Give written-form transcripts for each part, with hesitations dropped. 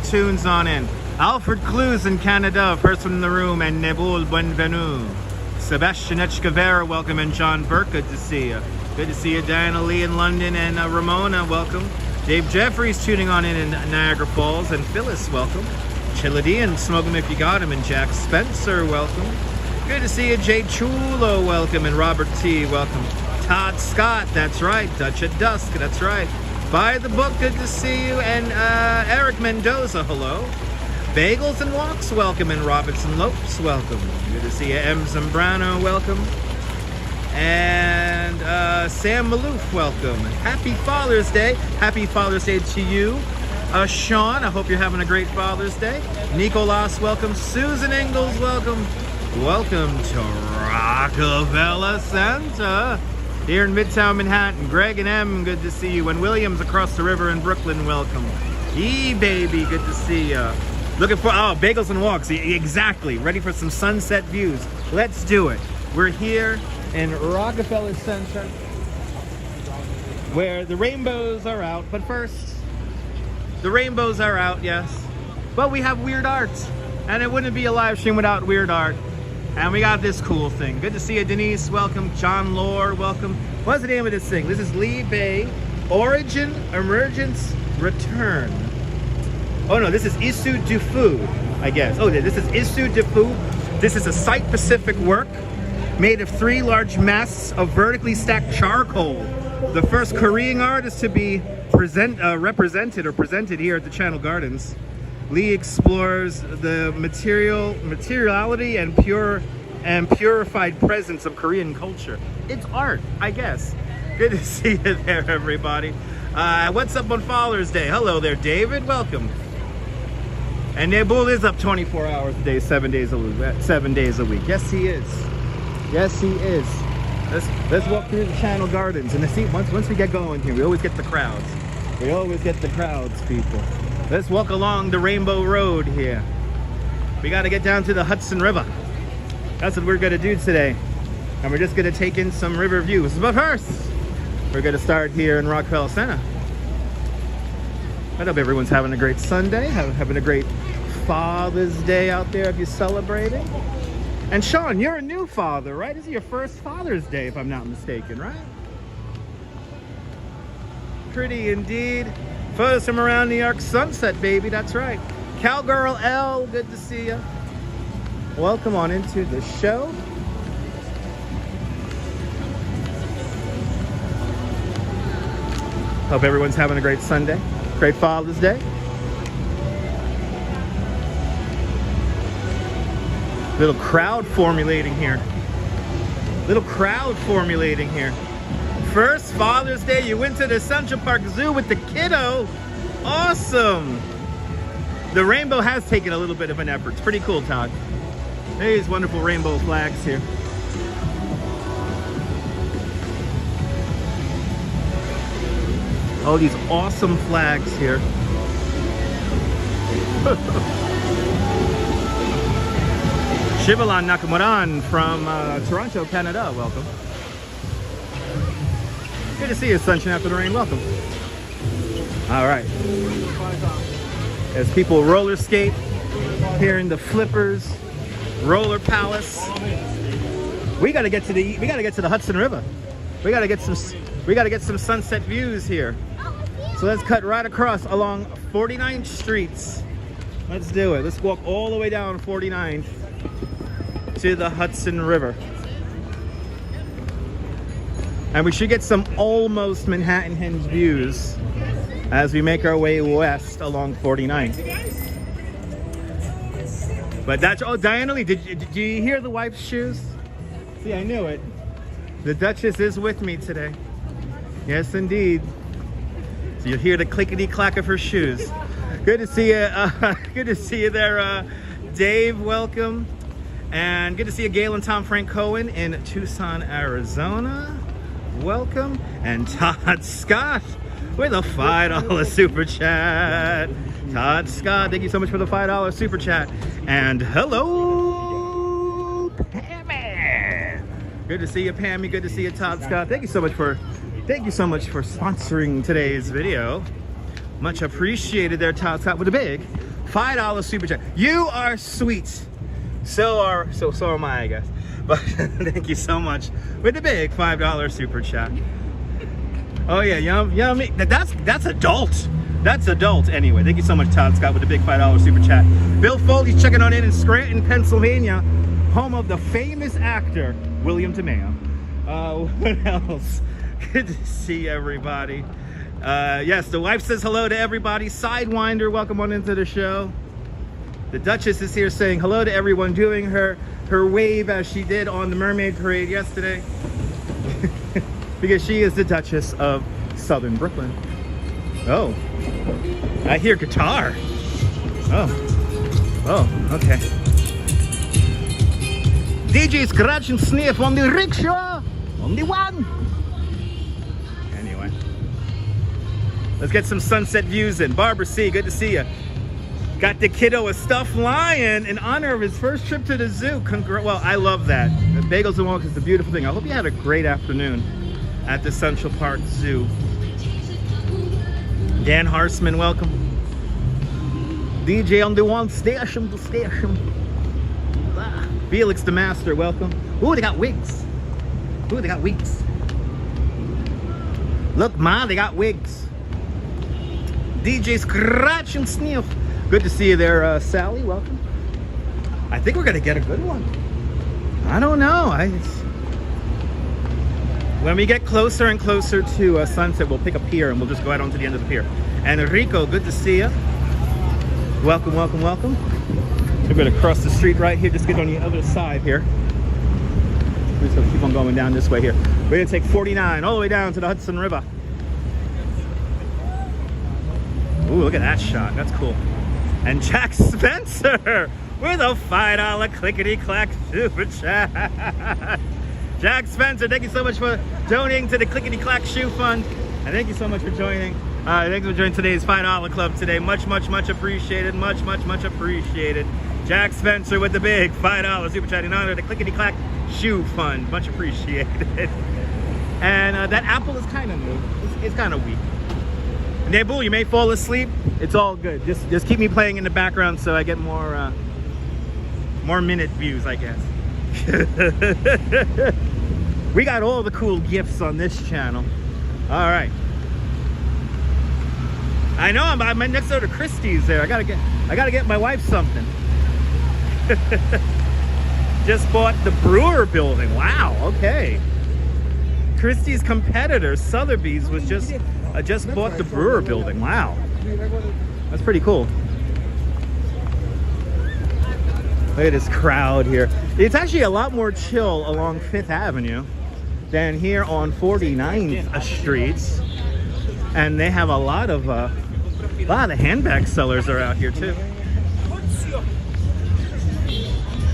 tunes on in. Alfred Clues in Canada, first one in the room, and Nebul Buenvenu. Sebastian Echkavera, welcome, and John Burke, good to see you. Good to see you, Diana Lee in London, and Ramona, welcome. Dave Jeffries tuning on in Niagara Falls, and Phyllis, welcome. Chiladian, smoke him if you got him, and Jack Spencer, welcome. Good to see you, Jay Chulo, welcome, and Robert T, welcome. Todd Scott, that's right. Dutch at Dusk, that's right. Buy the book, good to see you, and Eric Mendoza, hello. Bagels and Walks, welcome, and Robinson Lopes, welcome. Good to see you, M. Zambrano, welcome. And Sam Malouf, welcome. Happy Father's Day. Happy Father's Day to you. Sean, I hope you're having a great Father's Day. Nicolas, welcome. Susan Ingalls, welcome. Welcome to Rockefeller Center here in Midtown Manhattan. Greg and M, good to see you. And Williams across the river in Brooklyn, welcome. E-baby, good to see you. Looking for, Bagels and Walks, exactly. Ready for some sunset views. Let's do it. We're here in Rockefeller Center where the rainbows are out. But first, the rainbows are out, yes. But we have weird art. And it wouldn't be a live stream without weird art. And we got this cool thing. Good to see you, Denise. Welcome. John Lore, welcome. What's the name of this thing? This is Lee Bay Origin, Emergence, Return. Oh no, this is Issue du Fou, I guess. Oh, this is Issue du Fou. This is a site-specific work made of 3 large masses of vertically stacked charcoal. The first Korean artist to be presented here at the Channel Gardens. Lee explores the materiality and purified presence of Korean culture. It's art, I guess. Good to see you there, everybody. What's up on Father's Day? Hello there, David. Welcome. And Nebul is up 24 hours a day, 7 days a week. Yes, he is. Yes, he is. Let's walk through the Channel Gardens, and see once we get going here, we always get the crowds. We always get the crowds, people. Let's walk along the Rainbow Road here. We got to get down to the Hudson River. That's what we're going to do today. And we're just going to take in some river views. But first, we're going to start here in Rockefeller Center. I hope everyone's having a great Sunday, having a great Father's Day out there if you're celebrating. And Sean, you're a new father, right? This is your first Father's Day, if I'm not mistaken, right? Pretty indeed. Photos from around New York sunset, baby. That's right. Cowgirl L, good to see you. Welcome on into the show. Hope everyone's having a great Sunday. Great Father's Day. Little crowd formulating here. Little crowd formulating here. First Father's Day, you went to the Central Park Zoo with the kiddo. Awesome. The rainbow has taken a little bit of an effort. It's pretty cool, Todd. These wonderful rainbow flags here. All these awesome flags here. Shivalan Nakamuran from Toronto, Canada. Welcome. Good to see you, sunshine after the rain. Welcome. All right. As people roller skate here in the Flippers Roller Palace, we got to get to the Hudson River. We got to get some sunset views here. So let's cut right across along 49th Streets. Let's do it. Let's walk all the way down 49th to the Hudson River. And we should get some almost Manhattan Henge views as we make our way west along 49th. But that's, oh, Diana Lee, did you hear the wife's shoes? See, I knew it. The Duchess is with me today. Yes, indeed. So you'll hear the clickety-clack of her shoes. Good to see you. Good to see you there, Dave. Welcome. And good to see you, Gail and Tom Frank Cohen in Tucson, Arizona. Welcome. And Todd Scott with a $5 super chat. Todd Scott, thank you so much for the $5 super chat. And hello, Pammy. Good to see you, Pammy. Good to see you, Todd Scott. Thank you so much for sponsoring today's video. Much appreciated there, Todd Scott, with a big $5 super chat. You are sweet. So am I guess. But thank you so much with the big $5 super chat. Oh yeah, yummy. That's adult. That's adult. Anyway, thank you so much, Todd Scott, with the big $5 super chat. Bill Foley's checking on in Scranton, Pennsylvania, home of the famous actor William Tamayo. What else? Good to see everybody. Yes, the wife says hello to everybody. Sidewinder, welcome on into the show. The Duchess is here saying hello to everyone, doing her wave as she did on the Mermaid Parade yesterday. Because she is the Duchess of Southern Brooklyn. Oh, I hear guitar. Oh, okay. DJ Scratch and Sniff on the rickshaw, on the one. Anyway, let's get some sunset views in. Barbara C, good to see you. Got the kiddo a stuffed lion in honor of his first trip to the zoo. Well, I love that. The Bagels and Walk is a beautiful thing. I hope you had a great afternoon at the Central Park Zoo. Dan Harsman, welcome. DJ on the one station, the station. Felix the Master, welcome. Ooh, they got wigs. Ooh, they got wigs. Look, Ma, they got wigs. DJ Scratch and Sniff. Good to see you there, Sally. Welcome. I think we're gonna get a good one. I don't know. When we get closer and closer to sunset, we'll pick a pier and we'll just go out onto the end of the pier. And Rico, good to see you. Welcome, welcome, welcome. We're gonna cross the street right here. Just get on the other side here. We're just gonna keep on going down this way here. We're gonna take 49 all the way down to the Hudson River. Ooh, look at that shot. That's cool. And Jack Spencer with a $5 clickety-clack super chat. Jack Spencer, thank you so much for donating to the Clickety-Clack Shoe Fund. And thank you so much for joining. Thanks for joining today's $5 club today. Much, much, much appreciated. Much, much, much appreciated. Jack Spencer with the big $5 super chat in honor of the Clickety-Clack Shoe Fund. Much appreciated. And that apple is kind of new. It's kind of weak. Nebu, you may fall asleep. It's all good. Just keep me playing in the background so I get more minute views, I guess. We got all the cool gifts on this channel. All right. I know I'm next door to Christie's there. I gotta get my wife something. Just bought the Brewer building. Wow. Okay. Christie's competitor Sotheby's was just bought the Brewer building. Wow. That's pretty cool. Look at this crowd here. It's actually a lot more chill along 5th Avenue than here on 49th Street. And they have a lot of handbag sellers are out here too.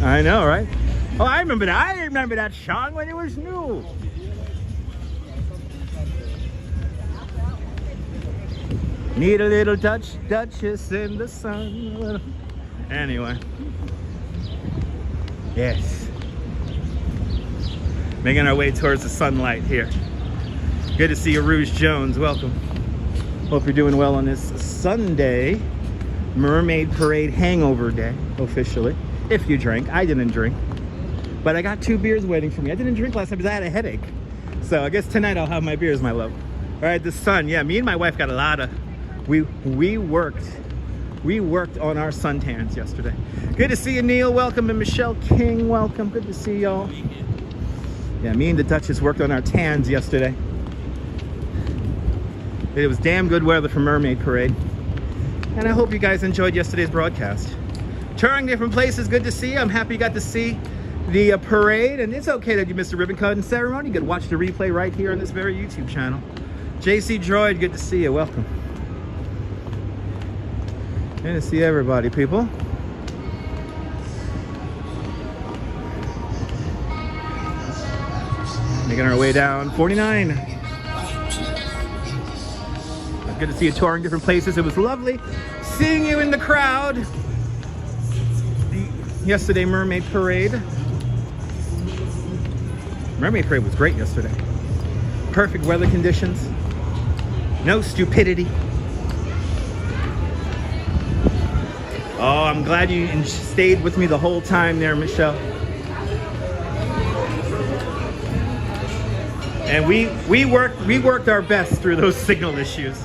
I know, right? Oh, I remember that. I remember that song when it was new. Need a little Duchess in the sun. Anyway. Yes. Making our way towards the sunlight here. Good to see you, Rouge Jones. Welcome. Hope you're doing well on this Sunday. Mermaid Parade hangover day, officially. If you drink. I didn't drink. But I got 2 beers waiting for me. I didn't drink last time because I had a headache. So I guess tonight I'll have my beers, my love. All right, the sun. Yeah, me and my wife got a lot of... We worked on our suntans yesterday. Good to see you, Neil. Welcome. And Michelle King, welcome. Good to see y'all. Yeah, me and the Duchess worked on our tans yesterday. It was damn good weather for Mermaid Parade. And I hope you guys enjoyed yesterday's broadcast. Touring different places, good to see you. I'm happy you got to see the parade. And it's okay that you missed the ribbon cutting ceremony. You could watch the replay right here on this very YouTube channel. JC Droid, good to see you. Welcome. Good to see everybody, people. Making our way down 49. Good to see you touring different places. It was lovely seeing you in the crowd. The yesterday Mermaid Parade. Mermaid Parade was great yesterday. Perfect weather conditions. No stupidity. Oh, I'm glad you stayed with me the whole time there, Michelle. And we worked our best through those signal issues.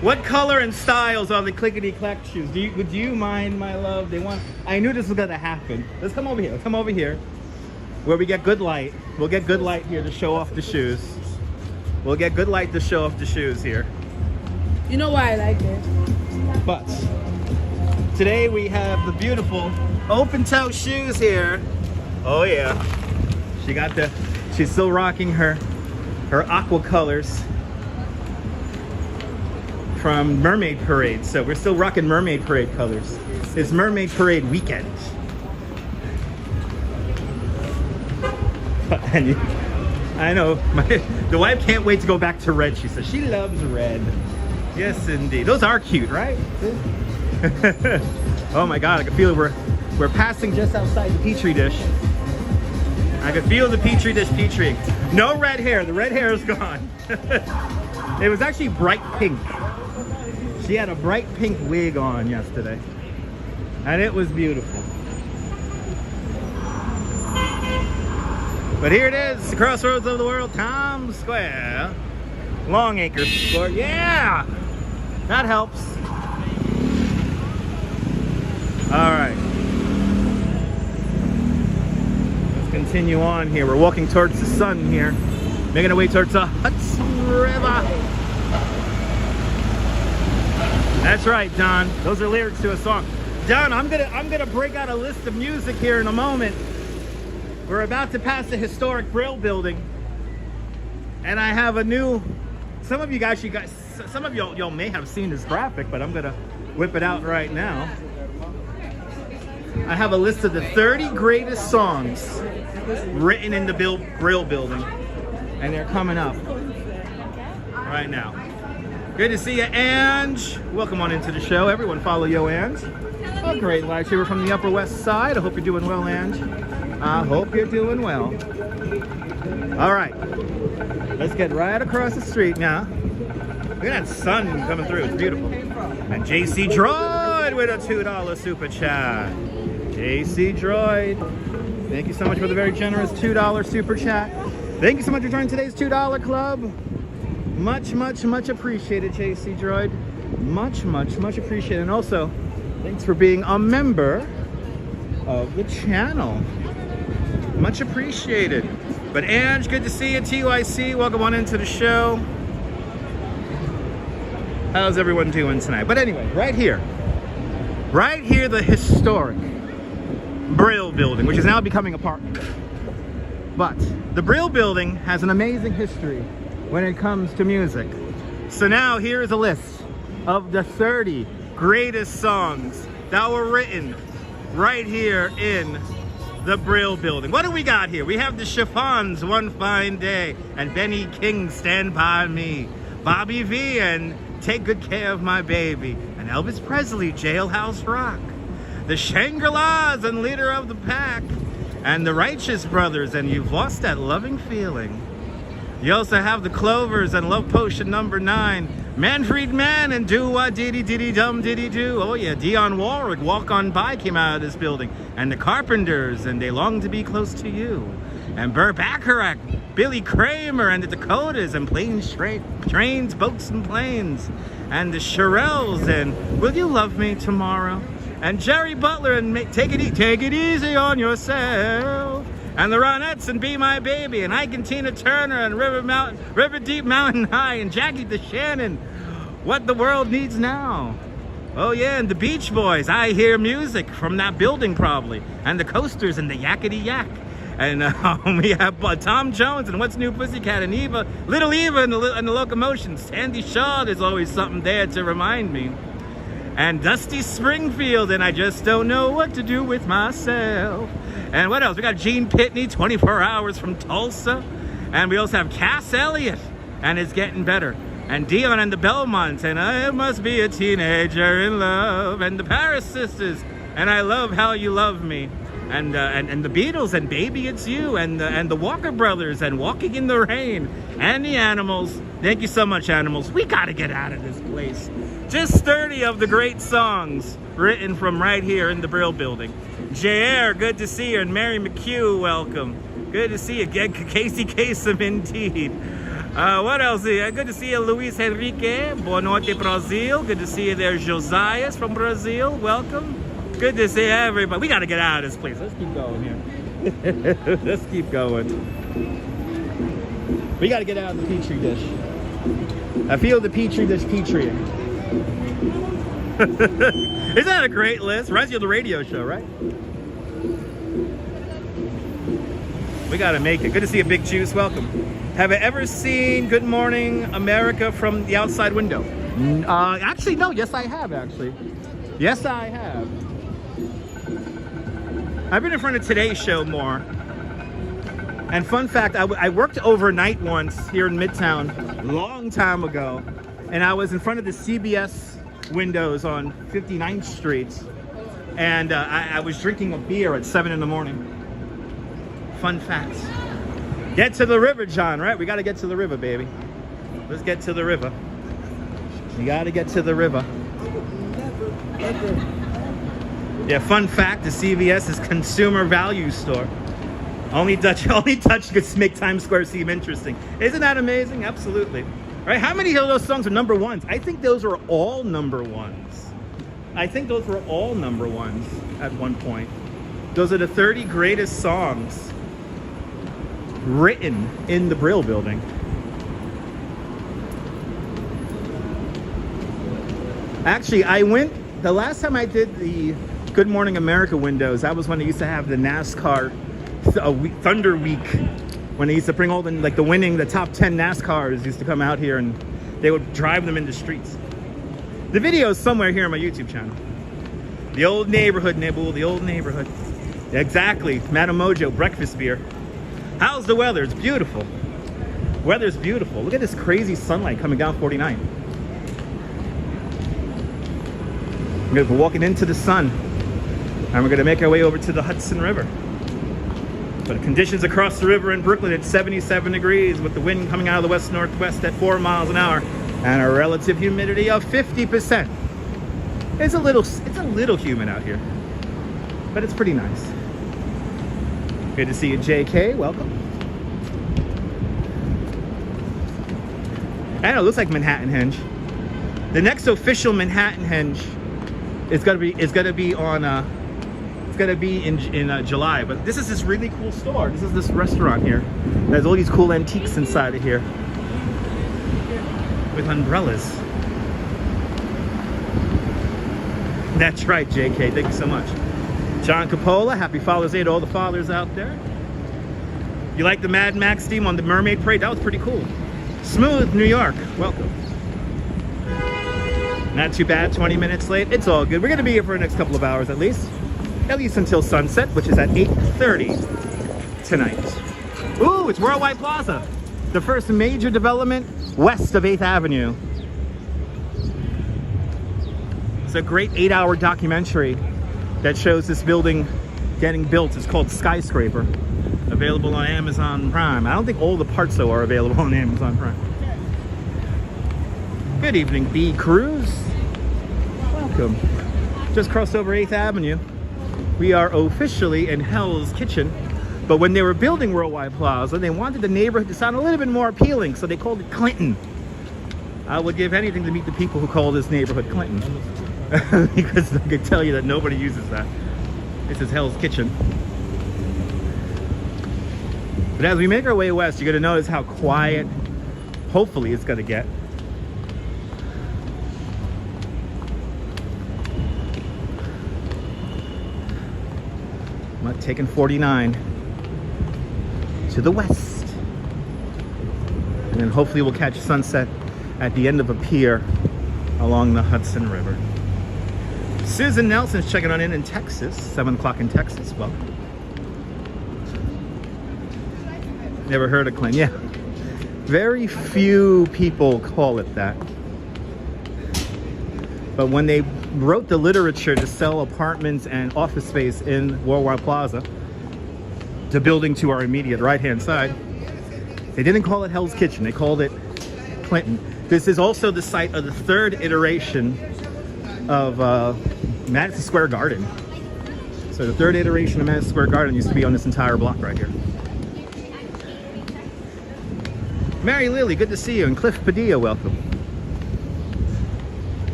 What color and styles are the clickety-clack shoes? Would you mind, my love? I knew this was gonna happen. Let's come over here. Let's come over here, where we get good light. We'll get good light here to show off the shoes. We'll get good light to show off the shoes here. You know why I like it? But today we have the beautiful open-toe shoes here. Oh yeah, she's still rocking her aqua colors from Mermaid Parade. So we're still rocking Mermaid Parade colors. It's Mermaid Parade weekend. And I know, the wife can't wait to go back to red. She says she loves red. Yes, indeed. Those are cute, right? Oh my God, I can feel we're passing just outside the Petri dish. I can feel the Petri dish petri. No red hair, the red hair is gone. It was actually bright pink. She had a bright pink wig on yesterday, and it was beautiful. But here it is, the crossroads of the world, Times Square, Longacre Square. Yeah, that helps. All right, let's continue on here. We're walking towards the sun here, making our way towards the Hudson River. That's right, Don. Those are lyrics to a song. Don, I'm gonna break out a list of music here in a moment. We're about to pass the historic Brill Building, and I have a new. Some of y'all may have seen this graphic, but I'm gonna whip it out right now. I have a list of the 30 greatest songs written in the Brill Building, and they're coming up right now. Good to see you, Ange. Welcome on into the show. Everyone follow Yo Ange. A great live streamer from the Upper West Side. I hope you're doing well, Ange. I hope you're doing well. All right. Let's get right across the street now. Look at that sun coming through. It's beautiful. And JC Droid with a $2 super chat. JC Droid. Thank you so much for the very generous $2 super chat. Thank you so much for joining today's $2 club. Much, much, much appreciated, JC Droid. Much, much, much appreciated. And also, thanks for being a member of the channel. Much appreciated. But Ange, good to see you. TYC, welcome on into the show. How's everyone doing tonight? But anyway, right here, the historic Brill Building, which is now becoming a park. But the Brill Building has an amazing history when it comes to music. So now here's a list of the 30 greatest songs that were written right here in the Brill Building. What do we got here? We have the Chiffons, One Fine Day, and Benny King, Stand By Me, Bobby V, and Take Good Care of My Baby, and Elvis Presley, Jailhouse Rock, the Shangri-Las, and Leader of the Pack, and the Righteous Brothers, and You've Lost That Loving Feeling. You also have the Clovers and Love Potion number 9, Manfred Mann and Do-Wah-Diddy-Diddy-Dum-Diddy-Do. Oh yeah, Dionne Warwick, Walk On By came out of this building. And the Carpenters and They Long to Be Close to You. And Burt Bacharach, Billy Kramer and the Dakotas and Planes, Trains, Boats and Planes. And the Shirelles and Will You Love Me Tomorrow? And Jerry Butler and Take It Easy on Yourself. And the Ronettes and Be My Baby, and Ike and Tina Turner and River Deep Mountain High, and Jackie DeShannon, What the World Needs Now. Oh yeah, and the Beach Boys, I Hear Music from That Building probably, and the Coasters and the Yakety Yak. And we have Tom Jones and What's New Pussycat and Eva, Little Eva and the Locomotion. Sandy Shaw, there's always something there to remind me. And Dusty Springfield, and I Just Don't Know What to Do With Myself. And what else? We got Gene Pitney, 24 Hours from Tulsa. And we also have Cass Elliot, and It's Getting Better. And Dion and the Belmonts, and I Must Be a Teenager in Love. And the Paris Sisters, and I Love How You Love Me. And the Beatles, and Baby It's You. And the Walker Brothers, and Walking in the Rain. And the Animals. Thank you so much, Animals. We got to get out of this place. Just 30 of the great songs written from right here in the Brill Building. JR, good to see you. And Mary McHugh, welcome. Good to see you. Casey Kasem, indeed. What else? Good to see you, Luis Henrique. Boa noite, Brazil. Good to see you there, Josias from Brazil. Welcome. Good to see everybody. We got to get out of this place. Let's keep going here. Let's keep going. We got to get out of the Petri dish. I feel the Petri dish Petri. Isn't that a great list? Reminds you of the radio show, right? We got to make it. Good to see you, Big Juice. Welcome. Have I ever seen Good Morning America from the outside window? Actually, no. Yes, I have, actually. Yes, I have. I've been in front of Today's Show more. And fun fact, I worked overnight once here in Midtown a long time ago. And I was in front of the CBS windows on 59th Street. And I was drinking a beer at 7 in the morning. Fun fact. Get to the river, John, right? We got to get to the river, baby. Let's get to the river. You got to get to the river. Yeah, fun fact, the CVS is consumer value store. Only touch could make Times Square seem interesting. Isn't that amazing? Absolutely. Right? How many of those songs are number ones? I think those are all number ones. I think those were all number ones at one point. Those are the 30 greatest songs written in the Brill Building. Actually, the last time I did the Good Morning America windows, that was when they used to have the NASCAR Thunder Week, when they used to bring all the top 10 NASCARs used to come out here and they would drive them in the streets. The video is somewhere here on my YouTube channel. The old neighborhood, Nibble, the old neighborhood. Exactly, Madame Mojo, breakfast beer. How's the weather? It's beautiful. Weather's beautiful. Look at this crazy sunlight coming down 49. We're gonna be walking into the sun. And we're gonna make our way over to the Hudson River. So the conditions across the river in Brooklyn, it's 77 degrees with the wind coming out of the west-northwest at 4 miles an hour and a relative humidity of 50%. It's a little humid out here, but it's pretty nice. Good to see you, JK. Welcome. And it looks like Manhattan Henge. The next official Manhattan Henge is gonna be in July. But this is this really cool store. This is this restaurant here. There's all these cool antiques inside of here with umbrellas. That's right, JK. Thank you so much. John Capola, happy Father's Day to all the fathers out there. You like the Mad Max theme on the Mermaid Parade? That was pretty cool. Smooth, New York. Welcome. Not too bad, 20 minutes late. It's all good. We're going to be here for the next couple of hours at least until sunset, which is at 8:30 tonight. Ooh, it's Worldwide Plaza, the first major development west of 8th Avenue. It's a great 8-hour documentary that shows this building getting built. It's called Skyscraper. Available on Amazon Prime. I don't think all the parts though are available on Amazon Prime. Good evening, B. Cruz. Welcome. Just crossed over 8th Avenue. We are officially in Hell's Kitchen. But when they were building Worldwide Plaza, they wanted the neighborhood to sound a little bit more appealing, so they called it Clinton. I would give anything to meet the people who call this neighborhood Clinton. Because I can tell you that nobody uses that. This is Hell's Kitchen. But as we make our way west, you're going to notice how quiet, hopefully, it's going to get. I'm taking 49 to the west. And then hopefully we'll catch sunset at the end of a pier along the Hudson River. Susan Nelson's checking on in Texas, 7 o'clock in Texas. Well, never heard of Clinton. Yeah, very few people call it that. But when they wrote the literature to sell apartments and office space in Worldwide Plaza, the building to our immediate right-hand side, they didn't call it Hell's Kitchen. They called it Clinton. This is also the site of the third iteration of Madison Square Garden. So the third iteration of Madison Square Garden used to be on this entire block right here. Mary Lily, good to see you. And Cliff Padilla, welcome.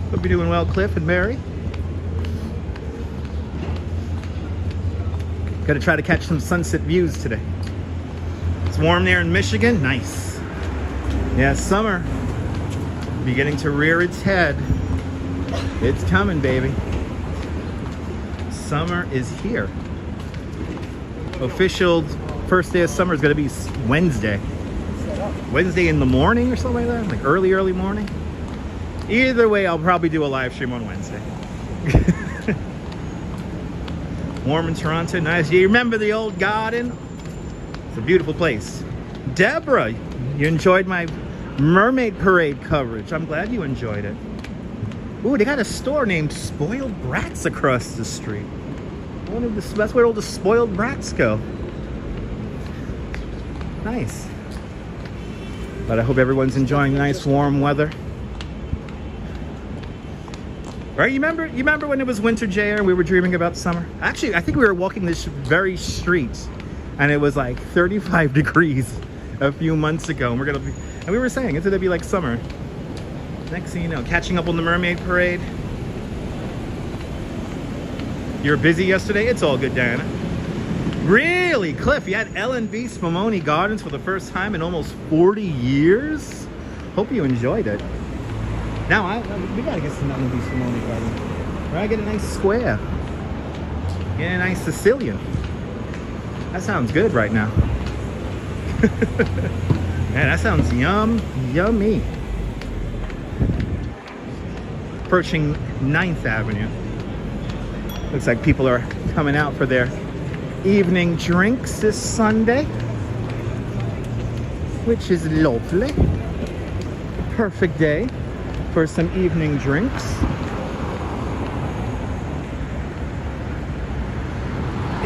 Hope you're doing well, Cliff and Mary. Got to try to catch some sunset views today. It's warm there in Michigan. Nice. Yeah, summer beginning to rear its head. It's coming, baby. Summer is here. Official first day of summer is going to be Wednesday. Wednesday in the morning or something like that, like early morning. Either way, I'll probably do a live stream on Wednesday. Warm in Toronto, nice. You remember the old garden? It's a beautiful place. Deborah, you enjoyed my Mermaid Parade coverage. I'm glad you enjoyed it. Ooh, they got a store named Spoiled Brats across the street. I wonder if that's where all the spoiled brats go. Nice. But I hope everyone's enjoying nice warm weather. Right? You remember when it was winter, JR, and we were dreaming about summer? Actually, I think we were walking this very street and it was like 35 degrees a few months ago, and we were saying it's gonna be like summer. Next thing you know, catching up on the Mermaid Parade. You were busy yesterday? It's all good, Diana. Really? Cliff, you had L&B Spumoni Gardens for the first time in almost 40 years? Hope you enjoyed it. Now, we gotta get some L&B Spumoni Gardens. Right? Get a nice square. Get a nice Sicilian. That sounds good right now. Man, that sounds yummy. Approaching 9th Avenue. Looks like people are coming out for their evening drinks this Sunday, which is lovely. Perfect day for some evening drinks.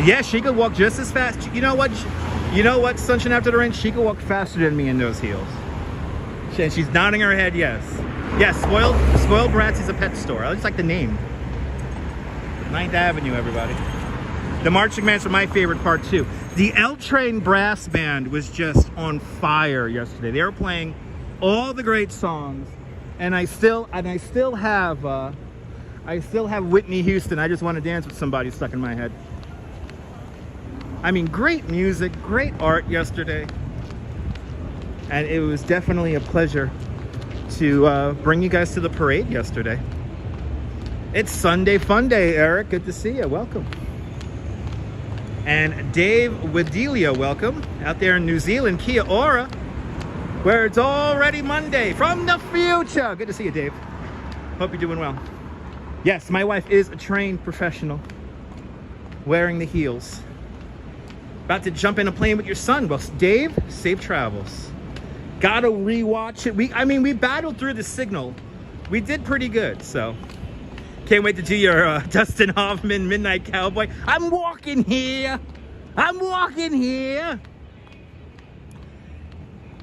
Yeah, she could walk just as fast. You know what, Sunshine After the Rain? She could walk faster than me in those heels. And she's nodding her head, yes. Yes, Spoiled Brats is a pet store. I just like the name. 9th Avenue, everybody. The marching bands are my favorite part too. The L Train Brass Band was just on fire yesterday. They were playing all the great songs, and I still have Whitney Houston, I Just Want to Dance with Somebody stuck in my head. I mean, great music, great art yesterday, and it was definitely a pleasure to bring you guys to the parade yesterday. It's Sunday Fun Day, Eric. Good to see you. Welcome. And Dave Wadelia, welcome. Out there in New Zealand, Kia ora, where it's already Monday from the future. Good to see you, Dave. Hope you're doing well. Yes, my wife is a trained professional, wearing the heels. About to jump in a plane with your son. Well, Dave, safe travels. Gotta rewatch it. We battled through the signal. We did pretty good, so. Can't wait to do your Dustin Hoffman Midnight Cowboy. I'm walking here.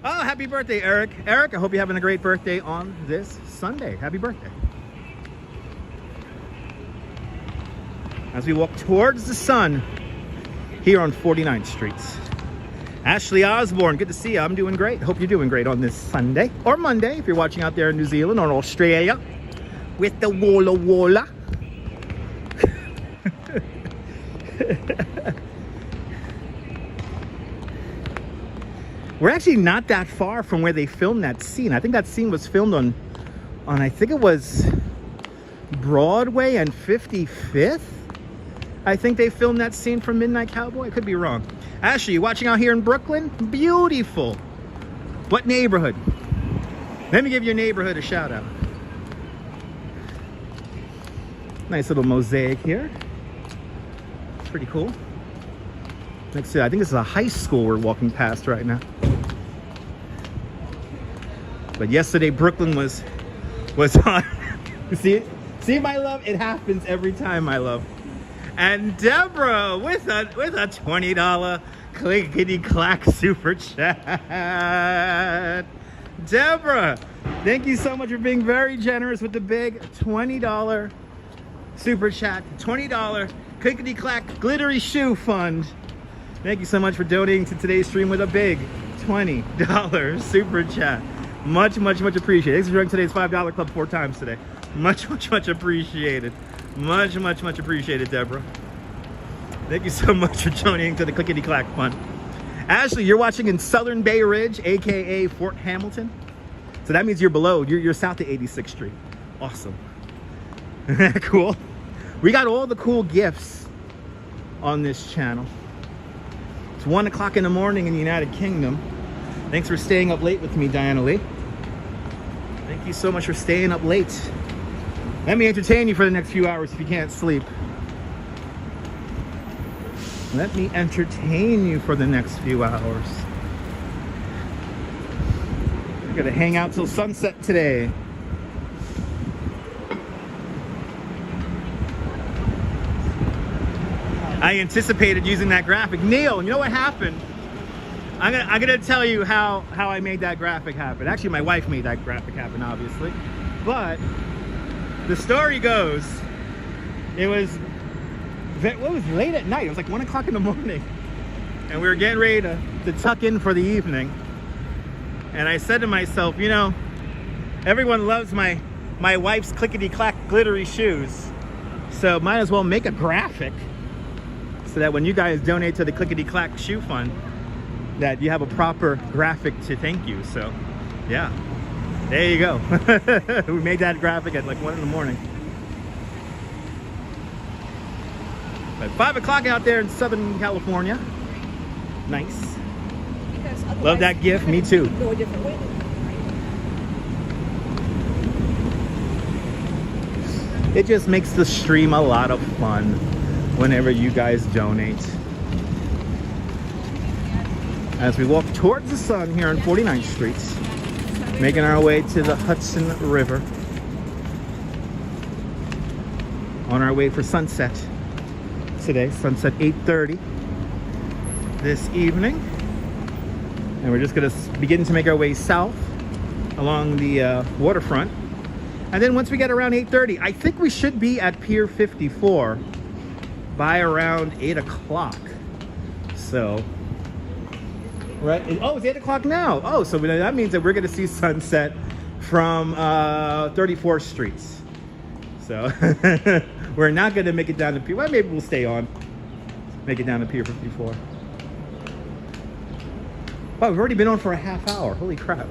Oh, happy birthday, Eric. Eric, I hope you're having a great birthday on this Sunday. Happy birthday. As we walk towards the sun here on 49th Street. Ashley Osborne, good to see you. I'm doing great. Hope you're doing great on this Sunday or Monday if you're watching out there in New Zealand or Australia with the Walla Walla. We're actually not that far from where they filmed that scene. I think that scene was filmed on I think it was Broadway and 55th. I think they filmed that scene from Midnight Cowboy. I could be wrong. Ashley, you watching out here in Brooklyn? Beautiful. What neighborhood? Let me give your neighborhood a shout out. Nice little mosaic here. Pretty cool. Next to, I think this is a high school we're walking past right now. But yesterday Brooklyn was on. See it? See, my love? It happens every time, my love. And Deborah with a $20 clickety clack super chat. Deborah, Thank you so much for being very generous with the big $20 super chat. $20 clickety clack glittery shoe fund. Thank you so much for donating to today's stream with a big $20 super chat. Much appreciated. Thanks for joining today's $5 club 4 times today. Much appreciated. Much appreciated, Deborah. Thank you so much for donating to the clickety clack fund. Ashley, you're watching in Southern Bay Ridge, aka Fort Hamilton. So that means you're below, you're south of 86th Street. Awesome. Cool. We got all the cool gifts on this channel. It's 1 o'clock in the morning in the United Kingdom. Thanks for staying up late with me, Diana Lee. Thank you so much for staying up late. Let me entertain you for the next few hours if you can't sleep. Let me entertain you for the next few hours. We're gonna hang out till sunset today. I anticipated using that graphic. Neil, you know what happened? I'm gonna tell you how I made that graphic happen. Actually, my wife made that graphic happen, obviously. But the story goes, it was late at night. It was like 1 o'clock in the morning. And we were getting ready to tuck in for the evening. And I said to myself, you know, everyone loves my wife's clickety-clack glittery shoes. So might as well make a graphic so that when you guys donate to the clickety-clack shoe fund, that you have a proper graphic to thank you. So yeah, there you go. We made that graphic at like 1 in the morning. But 5 o'clock out there in Southern California. Nice. Love that gift. Me too. Go a different way. It just makes the stream a lot of fun whenever you guys donate. As we walk towards the sun here on 49th Street, making our way to the Hudson River. On our way for sunset today, sunset 8:30 this evening. And we're just gonna begin to make our way south along the waterfront. And then once we get around 8:30, I think we should be at Pier 54 by around 8 o'clock. So, right? Oh, it's 8 o'clock now. Oh, so that means that we're going to see sunset from 34th Street. So, we're not going to make it down to Pier. Well, maybe we'll stay on. Make it down to Pier 54. Wow, we've already been on for a half hour. Holy crap.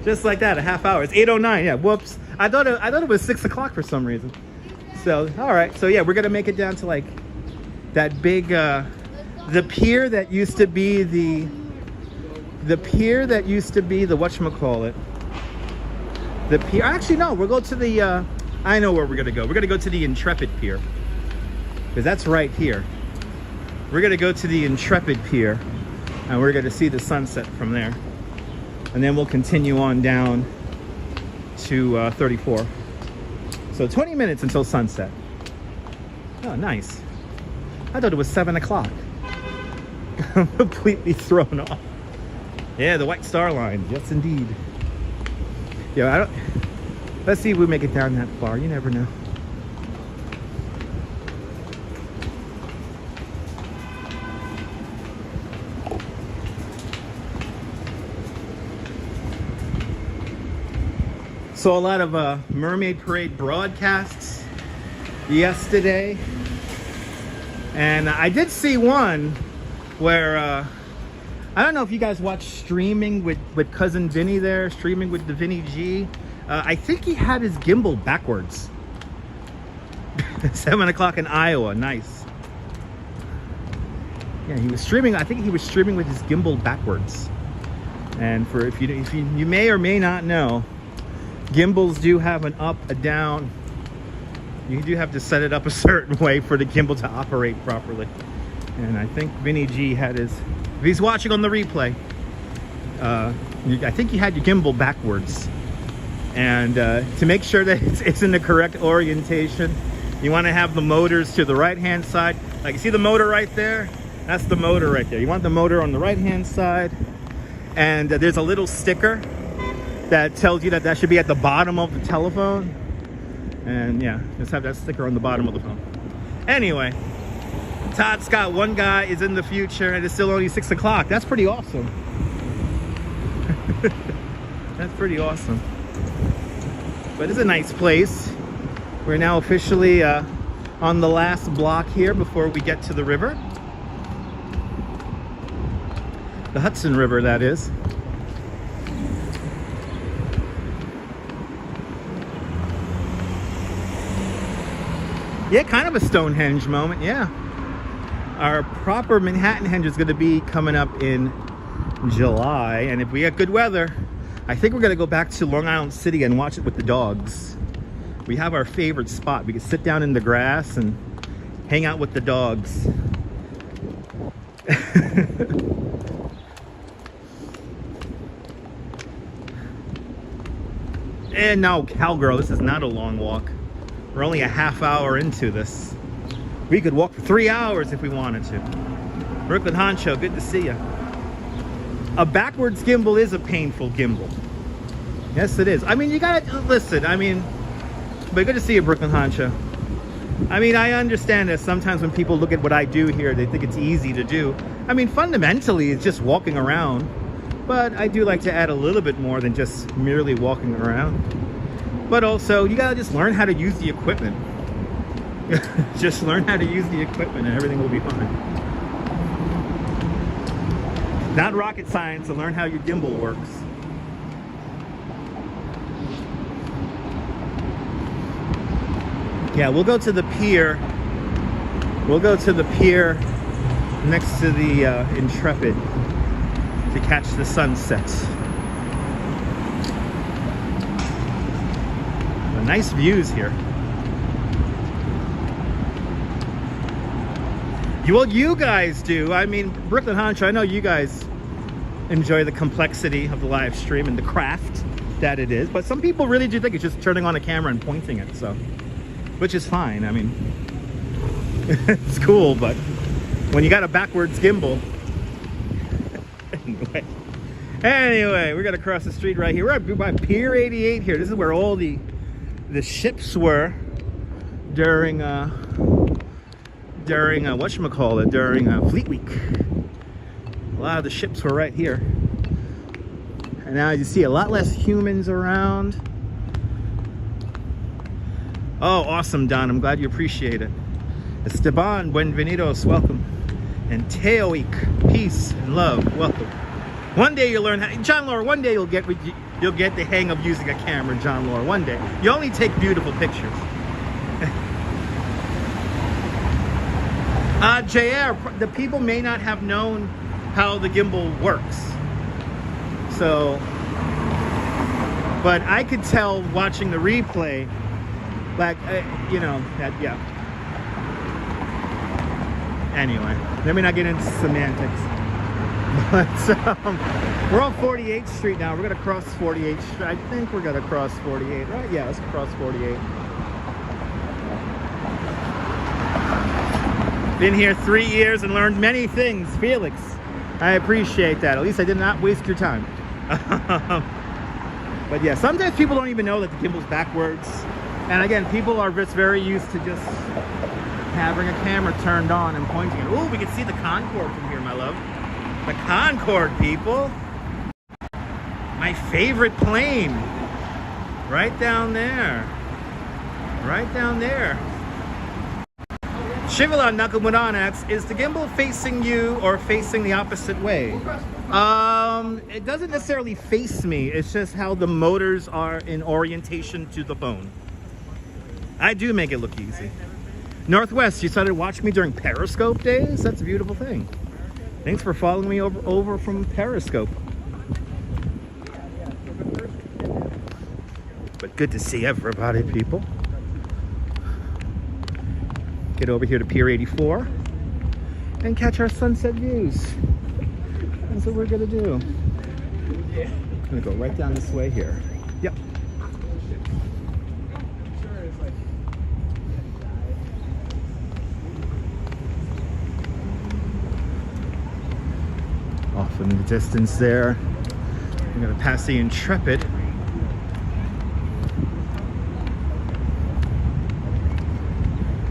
Just like that, a half hour. It's 8:09. Yeah, whoops. I thought it was 6 o'clock for some reason. So, all right. So, yeah, we're going to make it down to like that big... the pier that used to be the whatchamacallit. The pier, actually no, we'll go to the, I know where we're gonna go. We're gonna go to the Intrepid Pier. Because that's right here. We're gonna go to the Intrepid Pier and we're gonna see the sunset from there. And then we'll continue on down to 34. So 20 minutes until sunset. Oh, nice. I thought it was 7 o'clock. I'm completely thrown off. Yeah, the White Star Line. Yes, indeed. Yeah, let's see if we make it down that far. You never know. Saw a lot of Mermaid Parade broadcasts yesterday. And I did see one where, I don't know if you guys watch Streaming with Cousin Vinny there, Streaming with the Vinny G. I think he had his gimbal backwards. 7 o'clock in Iowa, nice. Yeah, he was streaming, I think he was streaming with his gimbal backwards. And for if you may or may not know, gimbals do have an up, a down. You do have to set it up a certain way for the gimbal to operate properly. And I think Vinny G had his, if he's watching on the replay, I think he had your gimbal backwards. And to make sure that it's in the correct orientation, you want to have the motors to the right hand side. Like, you see the motor right there? That's the motor right there. You want the motor on the right hand side. And there's a little sticker that tells you that that should be at the bottom of the telephone. And yeah, just have that sticker on the bottom of the phone. Anyway, Todd Scott, one guy is in the future and it's still only 6 o'clock. That's pretty awesome. That's pretty awesome. But it's a nice place. We're now officially on the last block here before we get to the river. The Hudson River, that is. Yeah, kind of a Stonehenge moment, yeah. Our proper Manhattan-henge is going to be coming up in July, and if we get good weather, I think we're going to go back to Long Island City and watch it with the dogs. We have our favorite spot. We can sit down in the grass and hang out with the dogs. And now, cowgirl, this is not a long walk. We're only a half hour into this. We could walk for 3 hours if we wanted to. Brooklyn Honcho, good to see you. A backwards gimbal is a painful gimbal. Yes, it is. I mean, you gotta listen. I mean, but good to see you, Brooklyn Honcho. I mean, I understand that sometimes when people look at what I do here, they think it's easy to do. I mean, fundamentally, it's just walking around. But I do like to add a little bit more than just merely walking around. But also, you gotta just learn how to use the equipment. Just learn how to use the equipment and everything will be fine. Not rocket science to learn how your gimbal works. Yeah, we'll go to the pier. We'll go to the pier next to the Intrepid to catch the sunset. Nice views here. Well, you guys do. I mean, Brooklyn Honcho, I know you guys enjoy the complexity of the live stream and the craft that it is, but some people really do think it's just turning on a camera and pointing it, so, which is fine. I mean, it's cool, but when you got a backwards gimbal. Anyway, we're gonna cross the street right here. We're by Pier 88 here. This is where all the ships were during whatchamacallit, during Fleet Week. A lot of the ships were right here. And now you see a lot less humans around. Oh, awesome, Don. I'm glad you appreciate it. Esteban, buenvenidos, welcome. And Teoik, peace and love, welcome. One day you'll learn how, John Laura, one day you'll get the hang of using a camera, John Laura, one day. You only take beautiful pictures. JR, the people may not have known how the gimbal works. So, but I could tell watching the replay, like, you know, that, yeah. Anyway, let me not get into semantics. But we're on 48th Street now. We're gonna cross 48th Street. I think we're gonna cross 48, right? Yeah, let's cross 48. Been here 3 years and learned many things, Felix. I appreciate that. At least I did not waste your time. But yeah, sometimes people don't even know that the gimbal's backwards. And again, people are just very used to just having a camera turned on and pointing it. Oh, we can see the Concorde from here, my love. The Concorde, people. My favorite plane. Right down there. Right down there. Shivalon Nakamudan asks, is the gimbal facing you or facing the opposite way? It doesn't necessarily face me. It's just how the motors are in orientation to the phone. I do make it look easy. Northwest, you started watching me during Periscope days? That's a beautiful thing. Thanks for following me over from Periscope. But good to see everybody, people. Get over here to Pier 84 and catch our sunset views. That's what we're gonna do. I'm gonna go right down this way here. Yep. Off in the distance there, we're gonna pass the Intrepid.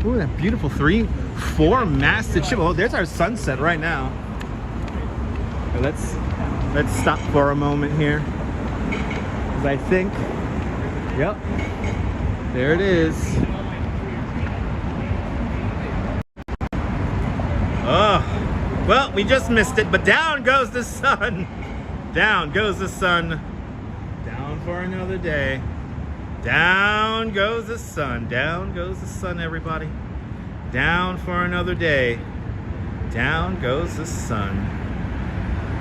Ooh, that beautiful 4 masted ship. Oh, there's our sunset right now. Let's stop for a moment here. Because I think, yep, there it is. Oh, well, we just missed it, but down goes the sun. Down goes the sun. Down for another day. Down goes the sun. Down goes the sun, everybody. Down for another day. Down goes the sun.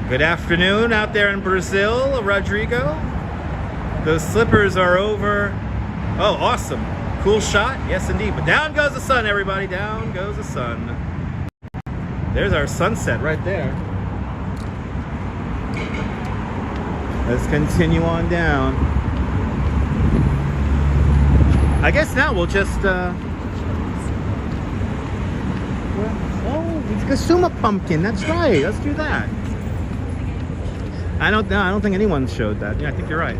Good afternoon out there in Brazil, Rodrigo. Those slippers are over. Oh, awesome. Cool shot. Yes, indeed. But down goes the sun, everybody. Down goes the sun. There's our sunset right there. Let's continue on down. I guess now we'll just, oh, it's Kasuma pumpkin. That's right. Let's do that. I don't think anyone showed that. Yeah, I think you're right.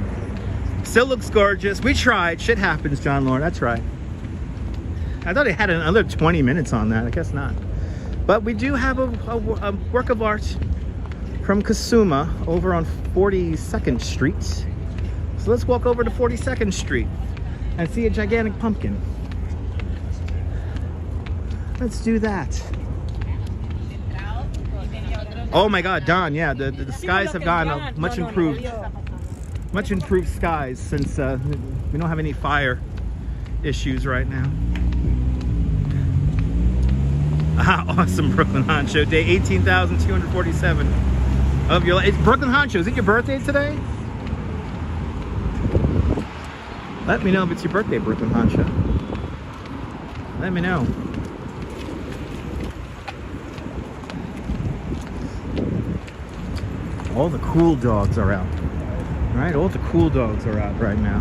Still looks gorgeous. We tried. Shit happens, John Lord. That's right. I thought it had another 20 minutes on that. I guess not. But we do have a work of art from Kasuma over on 42nd Street. So let's walk over to 42nd Street and see a gigantic pumpkin. Let's do that. Oh my God, Don, yeah, the skies have gone much improved. Much improved skies since we don't have any fire issues right now. Awesome, Brooklyn Honcho. Day 18,247 of your life. It's Brooklyn Honcho. Is it your birthday today? Let me know if it's your birthday, Brooklyn Honcho. Let me know. All the cool dogs are out. Right? All the cool dogs are out right now.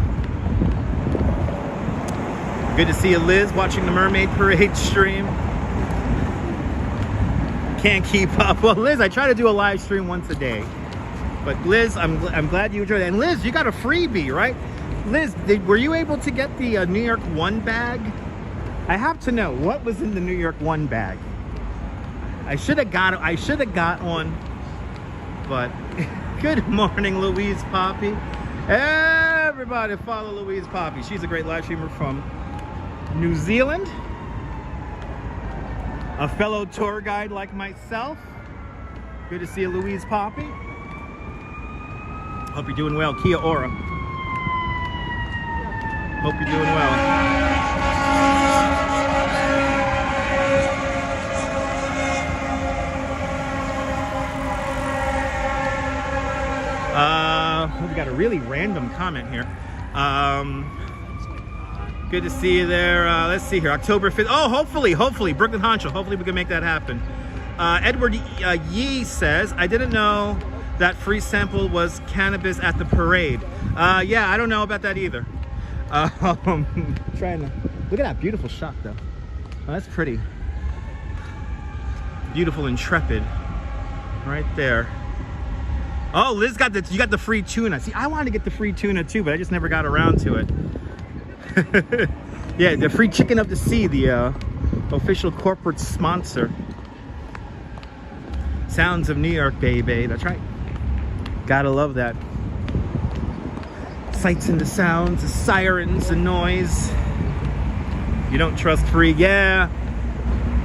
Good to see you, Liz, watching the Mermaid Parade stream. Can't keep up. Well, Liz, I try to do a live stream once a day. But Liz, I'm glad you enjoyed it. And Liz, you got a freebie, right? Liz, were you able to get the New York One bag? I have to know, what was in the New York One bag? I should have got one. But good morning, Louise Poppy. Everybody follow Louise Poppy. She's a great live streamer from New Zealand. A fellow tour guide like myself. Good to see you, Louise Poppy. Hope you're doing well. Kia ora. Hope you're doing well. We got a really random comment here. Good to see you there. Let's see here, October 5th. Oh, hopefully, Brooklyn Honcho. Hopefully we can make that happen. Edward Yee says, I didn't know that free sample was cannabis at the parade. Yeah, I don't know about that either. Trying to look at that beautiful shot though. Oh, that's pretty. Beautiful Intrepid, right there. Oh, Liz you got the free tuna. See, I wanted to get the free tuna too, but I just never got around to it. Yeah, the free chicken of the sea, the official corporate sponsor. Sounds of New York, baby. That's right. Gotta love that. Sights and the sounds, the sirens, the noise. You don't trust free? Yeah.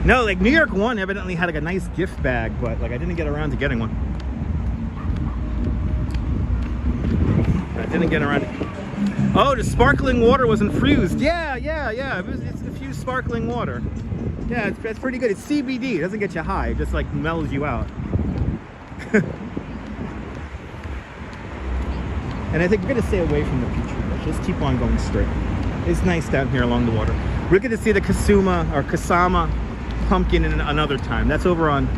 No, like New York One evidently had like a nice gift bag, but like I didn't get around to getting one. I didn't get around. Oh, the sparkling water wasn't fused. Yeah. It's infused sparkling water. Yeah, it's pretty good. It's CBD. It doesn't get you high. It just like mellows you out. And I think we're gonna stay away from the Petri dish. Just keep on going straight. It's nice down here along the water. We're gonna see the Kasama pumpkin in another time. That's over on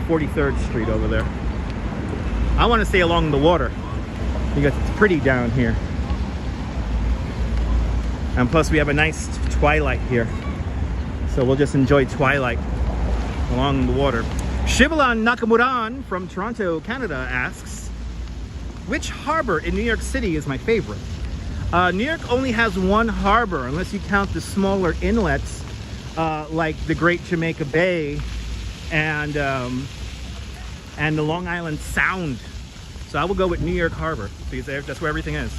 43rd Street over there. I want to stay along the water because it's pretty down here. And plus we have a nice twilight here. So we'll just enjoy twilight along the water. Shivalan Nakamuran from Toronto, Canada asks, which harbor in New York City is my favorite? New York only has one harbor unless you count the smaller inlets like the Great Jamaica Bay and the Long Island Sound. So I will go with New York Harbor because that's where everything is.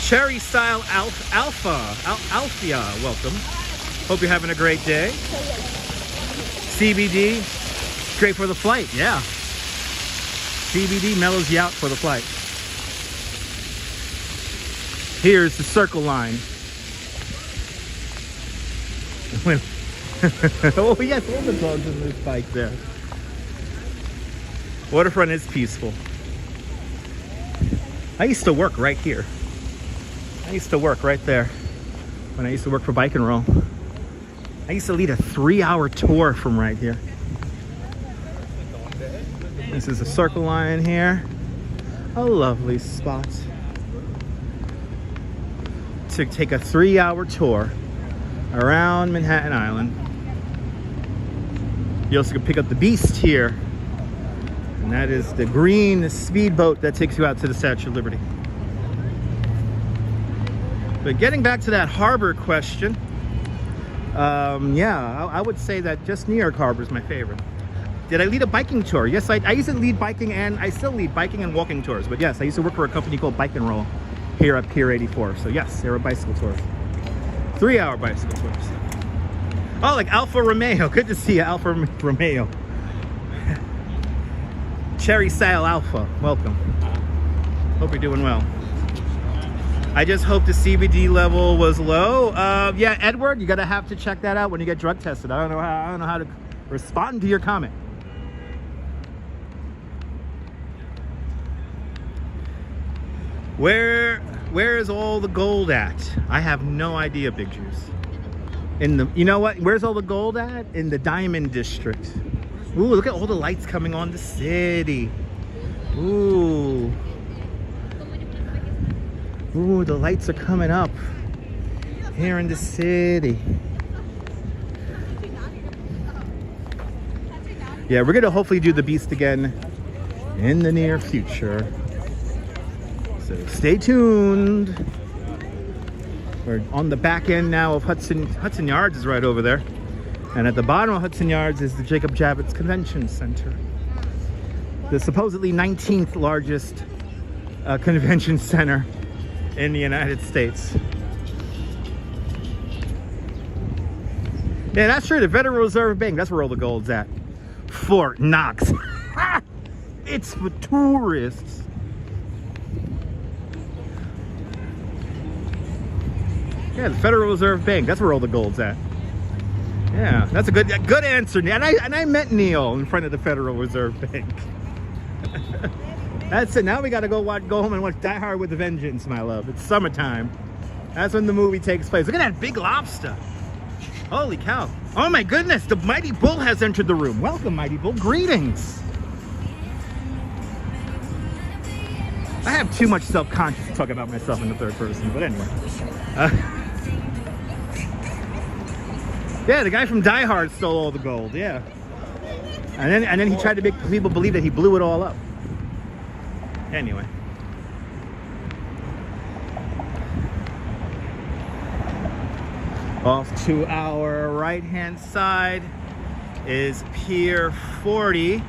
Cherry Style Alphia, welcome. Hope you're having a great day. CBD, great for the flight, yeah. CBD mellows you out for the flight. Here's the Circle Line. Oh yes, all the dogs in this bike there. Waterfront is peaceful. I used to work right here. I used to work right there when I used to work for Bike and Roll. I used to lead a 3-hour tour from right here. This is a Circle Line here. A lovely spot to take a 3-hour tour around Manhattan Island. You also can pick up the Beast here. And that is the green speedboat that takes you out to the Statue of Liberty. But getting back to that harbor question, yeah, I would say that just New York Harbor is my favorite. Did I lead a biking tour? Yes, I used to lead biking, and I still lead biking and walking tours. But yes, I used to work for a company called Bike and Roll here at Pier 84. So yes, there were bicycle tours. 3-hour bicycle tours. Oh, like Alfa Romeo. Good to see you, Alfa Romeo. Cherry Style Alpha, welcome. Hope you're doing well. I just hope the CBD level was low. Yeah, Edward, you're gonna have to check that out when you get drug tested. I don't know how to respond to your comment. Where is all the gold at? I have no idea, Big Juice. You know what? Where's all the gold at? In the Diamond District. Ooh, look at all the lights coming on the city. Ooh. Ooh, the lights are coming up here in the city. Yeah, we're gonna hopefully do the Beast again in the near future. So stay tuned. We're on the back end now of Hudson Yards is right over there. And at the bottom of Hudson Yards is the Jacob Javits Convention Center. The supposedly 19th largest convention center in the United States. Yeah, that's true. The Federal Reserve Bank, that's where all the gold's at. Fort Knox. It's for tourists. Yeah, the Federal Reserve Bank, that's where all the gold's at. Yeah, that's a good answer. And I met Neil in front of the Federal Reserve Bank. That's it. Now we got to go home and watch Die Hard with a Vengeance, my love. It's summertime. That's when the movie takes place. Look at that big lobster. Holy cow. Oh my goodness, the Mighty Bull has entered the room. Welcome, Mighty Bull. Greetings. I have too much self-conscious to talk about myself in the third person, but anyway. Yeah, the guy from Die Hard stole all the gold, yeah. And then he tried to make people believe that he blew it all up. Anyway. Off to our right-hand side is Pier 40.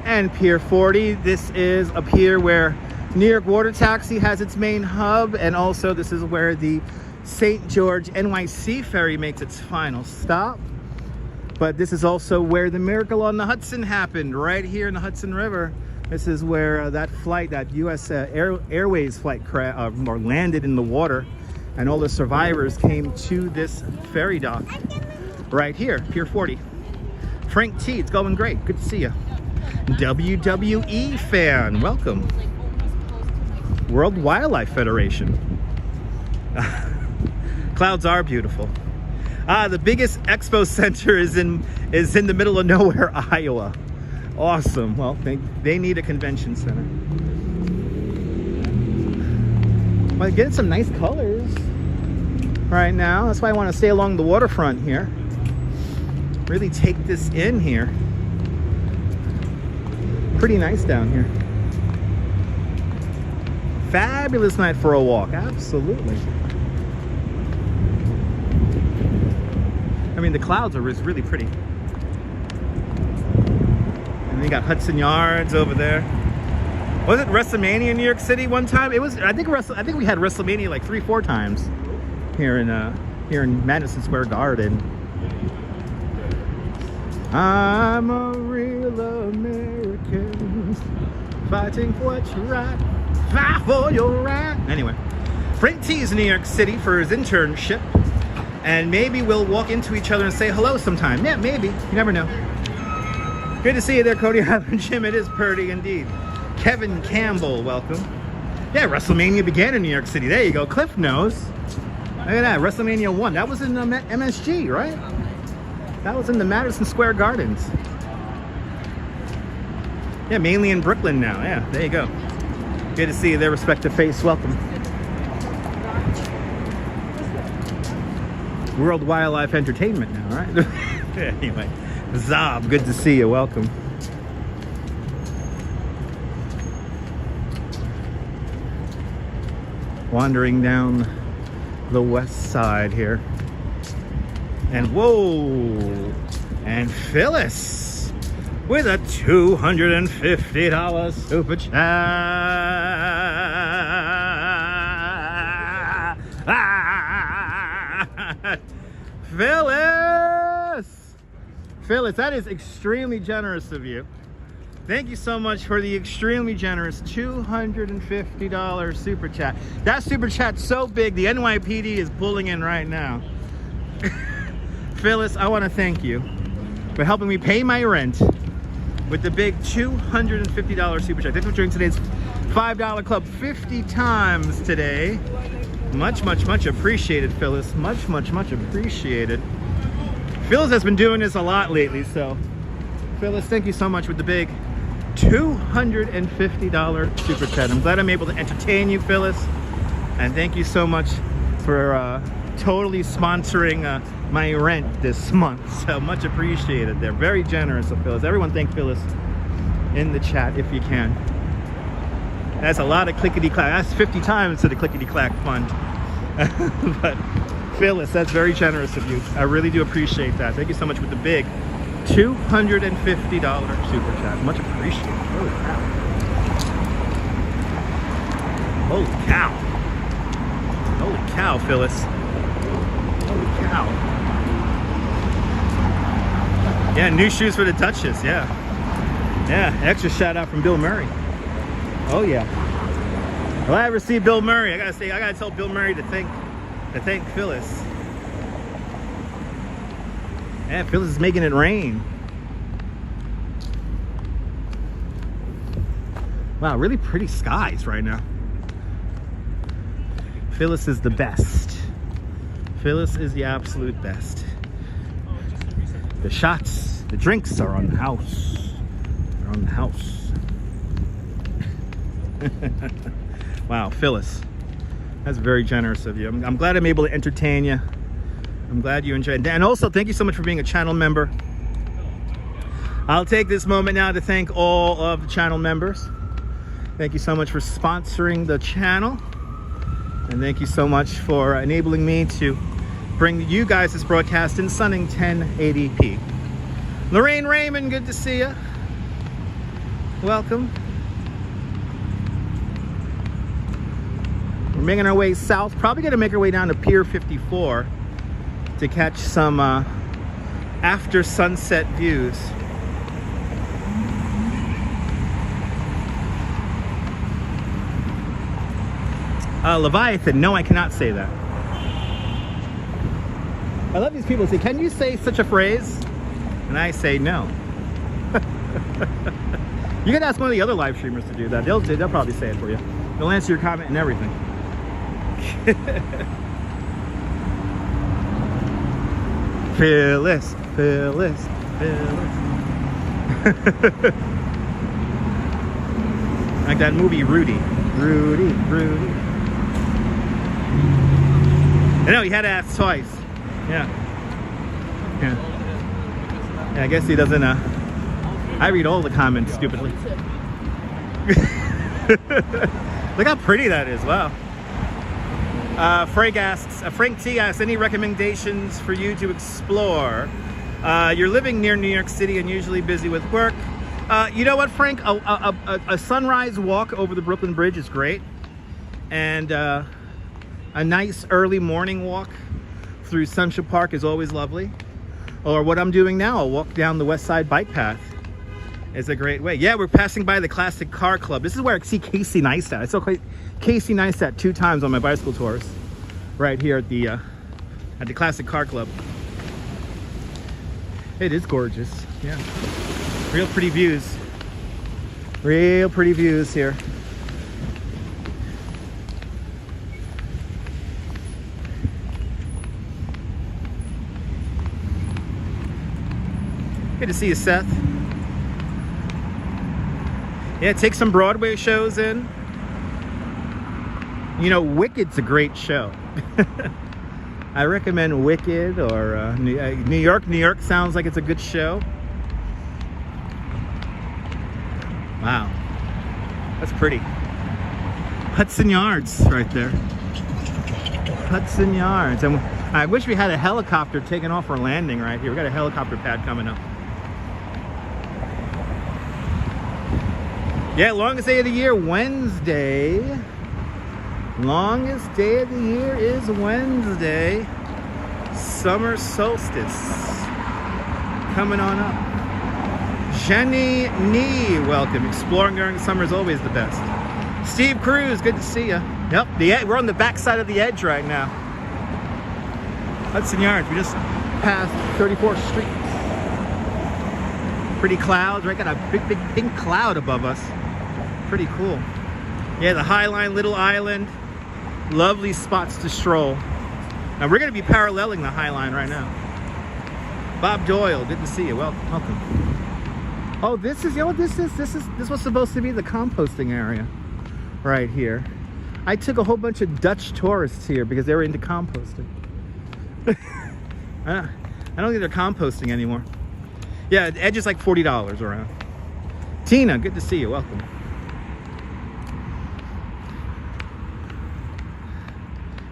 And Pier 40, this is a pier where New York Water Taxi has its main hub, and also this is where the St. George NYC ferry makes its final stop. But this is also where the Miracle on the Hudson happened, right here in the Hudson River. This is where that flight, that US Airways flight or landed in the water, and all the survivors came to this ferry dock right here, Pier 40. Frank T, it's going great. Good to see you. WWE fan, welcome. World Wildlife Federation. Clouds are beautiful. The biggest expo center is in the middle of nowhere, Iowa. Awesome. Well, they need a convention center. Well, getting some nice colors right now. That's why I want to stay along the waterfront here. Really take this in here. Pretty nice down here. fabulous night for a walk. Absolutely. I mean, the clouds are really pretty. And then you got Hudson Yards over there. Was it WrestleMania in New York City one time? It was. I think we had WrestleMania like 3-4 times here in Madison Square Garden. I'm a real American, fighting for what's right, fight for your right. Anyway, Frank T is in New York City for his internship, and maybe we'll walk into each other and say hello sometime. Yeah, maybe. You never know. Good to see you there, Cody Island Jim. It is pretty indeed. Kevin Campbell, welcome. Yeah, WrestleMania began in New York City. There you go. Cliff knows. Look at that. WrestleMania 1. That was in MSG, right? That was in the Madison Square Gardens. Yeah, mainly in Brooklyn now. Yeah, there you go. Good to see you there, respective face. Welcome. World Wildlife Entertainment now, right? Anyway, Zob, good to see you. Welcome. Wandering down the west side here. And whoa! And Phyllis with a $250 super chat. Phyllis, that is extremely generous of you. Thank you so much for the extremely generous $250 super chat. That super chat's so big, the NYPD is pulling in right now. Phyllis, I want to thank you for helping me pay my rent with the big $250 super chat. Thanks for joining today's $5 club 50 times today. Much appreciated, Phyllis. Much appreciated. Phyllis has been doing this a lot lately, so Phyllis, thank you so much with the big $250 super chat. I'm glad I'm able to entertain you, Phyllis, and thank you so much for totally sponsoring my rent this month. So much appreciated. They're very generous of Phyllis. Everyone thank Phyllis in the chat if you can. That's a lot of clickety-clack. That's 50 times to the clickety-clack fund. But Phyllis, that's very generous of you. I really do appreciate that. Thank you so much with the big $250 super chat. Much appreciated. Holy cow. Holy cow. Holy cow, Phyllis. Holy cow. Yeah, new shoes for the Duchess. Yeah. Yeah, extra shout out from Bill Murray. Oh yeah. Well, I ever see Bill Murray, I gotta tell Bill Murray to thank Phyllis. Yeah, Phyllis is making it rain. Wow, really pretty skies right now. Phyllis is the best. Phyllis is the absolute best. The shots, the drinks are on the house. They're on the house. Wow, Phyllis, that's very generous of you. I'm glad I'm able to entertain you. I'm glad you enjoyed it. And also, thank you so much for being a channel member. I'll take this moment now to thank all of the channel members. Thank you so much for sponsoring the channel. And thank you so much for enabling me to bring you guys this broadcast in stunning 1080p. Lorraine Raymond, good to see you. Welcome. We're making our way south. Probably going to make our way down to Pier 54 to catch some after sunset views. Leviathan, no, I cannot say that. I love these people who say, can you say such a phrase? And I say no. You can ask one of the other live streamers to do that. They'll probably say it for you. They'll answer your comment and everything. Phyllis. Like that movie Rudy. I know, he had to ask twice. Yeah, I guess he doesn't, I read all the comments stupidly. Look how pretty that is. Wow. Frank T asks, any recommendations for you to explore? You're living near New York City and usually busy with work. You know what, Frank? A sunrise walk over the Brooklyn Bridge is great. And a nice early morning walk through Central Park is always lovely. Or what I'm doing now, I'll walk down the West Side bike path. It's a great way. Yeah, we're passing by the Classic Car Club. This is where I see Casey Neistat. I saw Casey Neistat 2 times on my bicycle tours. Right here at the Classic Car Club. It is gorgeous. Yeah. Real pretty views. Real pretty views here. Good to see you, Seth. Yeah, take some Broadway shows in. You know, Wicked's a great show. I recommend Wicked or New York. New York sounds like it's a good show. Wow. That's pretty. Hudson Yards right there. Hudson Yards. And I wish we had a helicopter taking off or landing right here. We got a helicopter pad coming up. Yeah, longest day of the year, Wednesday. Longest day of the year is Wednesday. Summer solstice. Coming on up. Jenny Nee, welcome. Exploring during the summer is always the best. Steve Cruz, good to see you. Yep, we're on the back side of the edge right now. Hudson Yards, we just passed 34th Street. Pretty clouds, right? Got a big pink cloud above us. Pretty cool. Yeah, the High Line, Little Island. Lovely spots to stroll. Now we're going to be paralleling the High Line right now. Bob Doyle, good to see you. Welcome. Oh, this is, you know what this is? This was supposed to be the composting area right here. I took a whole bunch of Dutch tourists here because they were into composting. I don't think they're composting anymore. Yeah, the edge is like $40 around. Tina, good to see you. Welcome.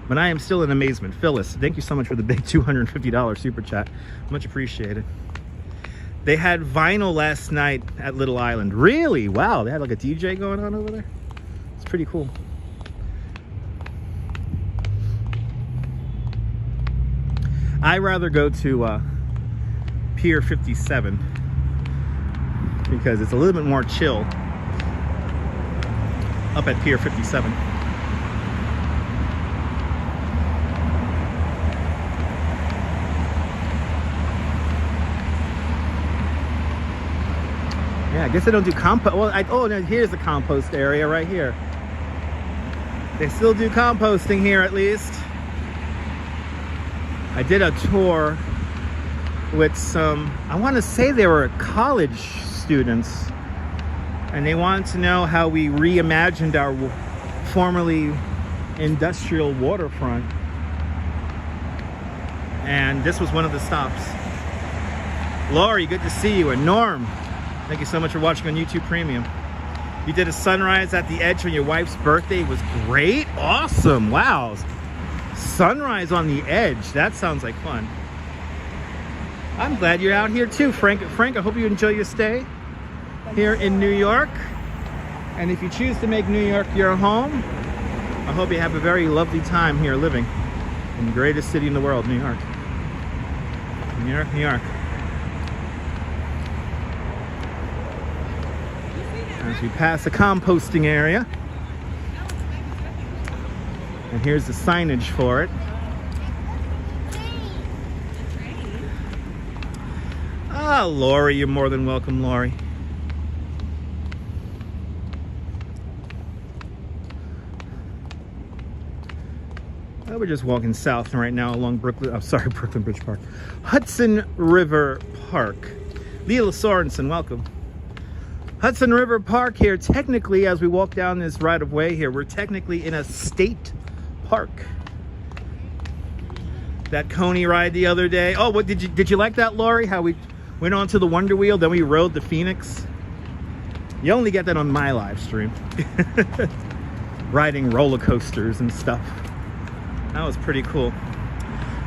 But I am still in amazement. Phyllis, thank you so much for the big $250 super chat. Much appreciated. They had vinyl last night at Little Island. Really? Wow, they had like a DJ going on over there? It's pretty cool. I'd rather go to Pier 57 because it's a little bit more chill up at Pier 57. Yeah, I guess they don't do compost. Well, oh, no, here's the compost area right here. They still do composting here at least. I did a tour with some, I want to say they were college students, and they wanted to know how we reimagined our formerly industrial waterfront. And this was one of the stops. Laurie, good to see you. And Norm, thank you so much for watching on YouTube Premium. You did a sunrise at the edge on your wife's birthday. It was great. Awesome. Wow. Sunrise on the edge. That sounds like fun. I'm glad you're out here too, Frank. Frank, I hope you enjoy your stay here in New York. And if you choose to make New York your home, I hope you have a very lovely time here living in the greatest city in the world, New York. New York, New York. As we pass the composting area. And here's the signage for it. Ah, Lori, you're more than welcome, Lori. We're just walking south right now along Brooklyn Bridge Park. Hudson River Park. Leela Sorensen, welcome. Hudson River Park here, technically, as we walk down this right of way here, we're technically in a state park. That Coney ride the other day. Oh, what did you like that, Lori? How we went onto the Wonder Wheel, then we rode the Phoenix? You only get that on my live stream. riding roller coasters and stuff. That was pretty cool.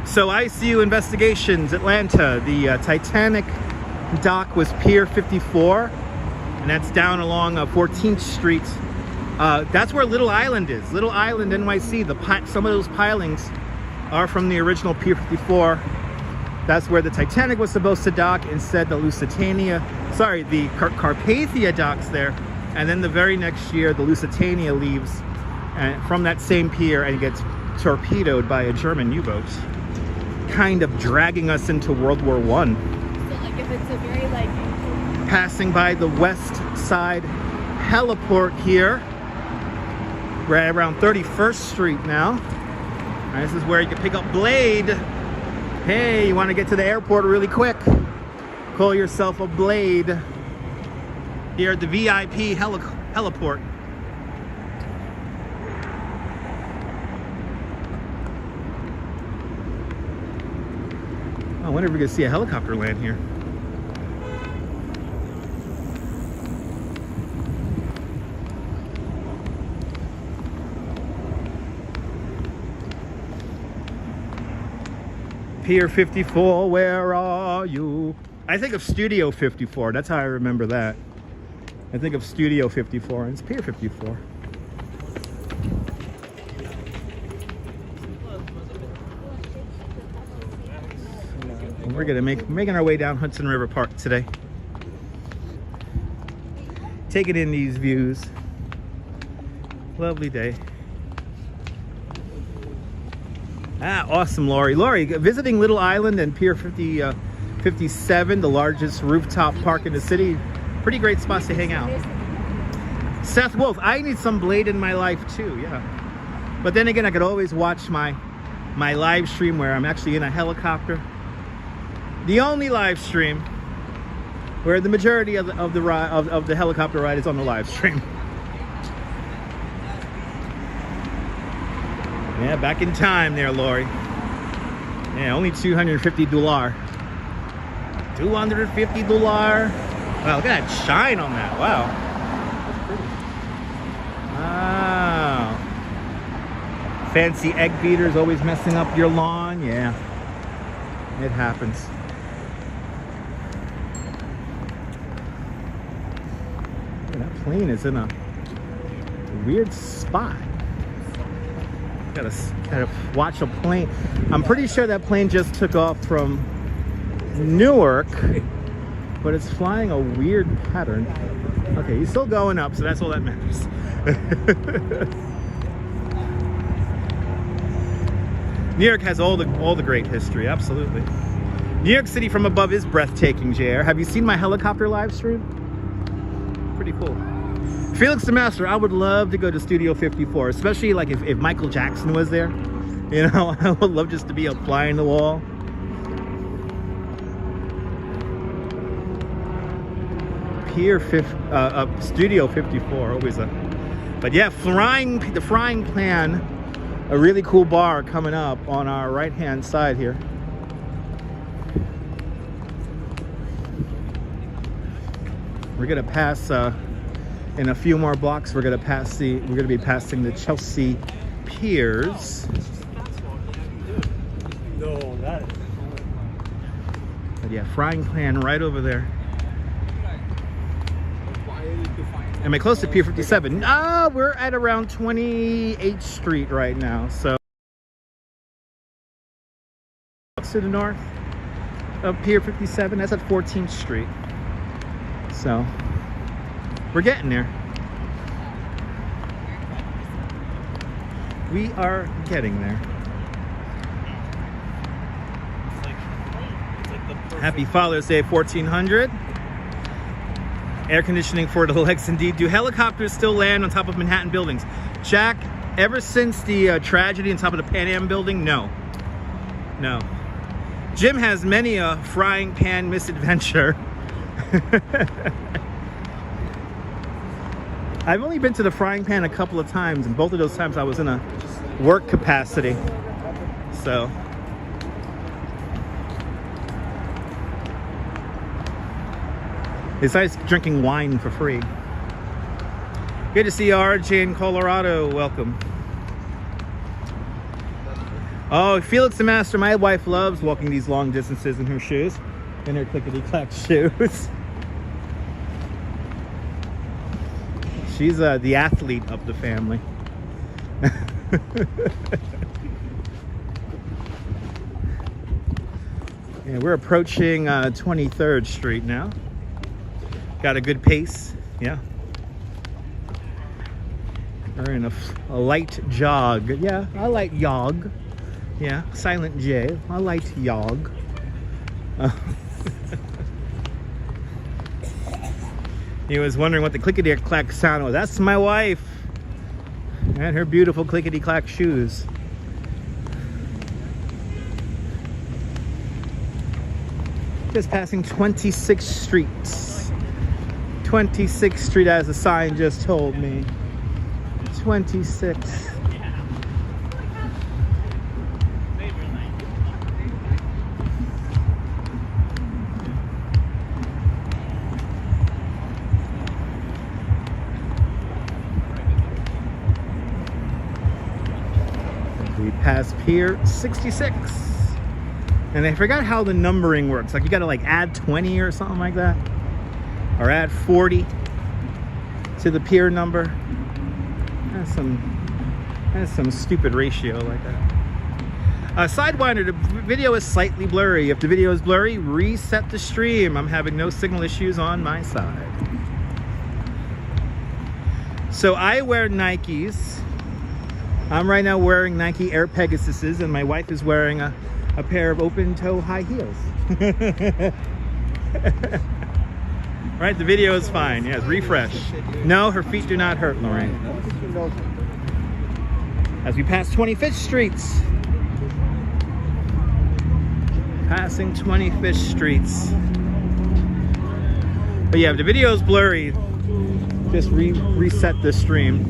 So ICU Investigations, Atlanta. The Titanic dock was Pier 54, and that's down along 14th Street. That's where Little Island is. Little Island, NYC. Some of those pilings are from the original Pier 54. That's where the Titanic was supposed to dock. Instead, the the Carpathia docks there. And then the very next year, the Lusitania leaves from that same pier and gets torpedoed by a German U-boat, kind of dragging us into World War I. So like if it's a very like... Passing by the West Side heliport here. We're at around 31st Street now. And this is where you can pick up Blade. Hey, you want to get to the airport really quick? Call yourself a Blade. Here at the VIP heliport. I wonder if we can see a helicopter land here. Pier 54, where are you? I think of Studio 54. That's how I remember that. I think of Studio 54, and it's Pier 54. And we're gonna making our way down Hudson River Park today. Taking in these views. Lovely day. Ah, awesome, Lori. Lori, visiting Little Island and Pier 57, the largest rooftop park in the city. Pretty great spots to hang out. Seth Wolf, I need some Blade in my life too, yeah. But then again, I could always watch my live stream where I'm actually in a helicopter. The only live stream where the majority of the helicopter ride is on the live stream. Yeah, back in time there, Lori. Yeah, only $250. $250. Wow, look at that shine on that. Wow. That's pretty. Wow. Fancy egg beaters always messing up your lawn. Yeah, it happens. Yeah, that plane is in a weird spot. Gotta watch a plane. I'm pretty sure that plane just took off from Newark, but it's flying a weird pattern. Okay, he's still going up, so that's all that matters. New York has all the great history, absolutely. New York City from above is breathtaking, JR. Have you seen my helicopter live stream? Pretty cool. Felix the Master, I would love to go to Studio 54, especially like if Michael Jackson was there. You know, I would love just to be a fly in the wall. Studio 54, always a... But yeah, the Frying Pan, a really cool bar coming up on our right-hand side here. We're gonna pass... in a few more blocks, we're gonna be passing the Chelsea Piers. No, that is. But yeah, Frying Pan right over there. Am I close to Pier 57? We're at around 28th Street right now. So to the north of Pier 57, that's at 14th Street. So we're getting there. We are getting there. Happy Father's Day, 1400. Air conditioning for the legs indeed. Do helicopters still land on top of Manhattan buildings? Jack, ever since the tragedy on top of the Pan Am building, no. No. Jim has many a frying pan misadventure. I've only been to the Frying Pan a couple of times, and both of those times I was in a work capacity. So besides drinking wine for free. Good to see RJ in Colorado. Welcome. Oh, Felix the Master, my wife loves walking these long distances in her shoes, in her clickety-clack shoes. She's the athlete of the family. Yeah, we're approaching 23rd Street now. Got a good pace, yeah. We're in a light jog. Yeah, a light jog. Yeah, silent J, a light jog. He was wondering what the clickety-clack sound was. That's my wife and her beautiful clickety-clack shoes. Just passing 26th Street. 26th Street, as the sign just told me. 26. We pass Pier 66. And I forgot how the numbering works. Like you gotta like add 20 or something like that. Or add 40 to the pier number. That's some stupid ratio like that. Sidewinder, the video is slightly blurry. If the video is blurry, reset the stream. I'm having no signal issues on my side. So I wear Nikes. I'm right now wearing Nike Air Pegasuses, and my wife is wearing a pair of open-toe high heels. Right, the video is fine. Yes, refresh. No, her feet do not hurt, Lorraine. As we pass 25th Streets. Passing 25th Streets. But yeah, if the video is blurry, just reset the stream.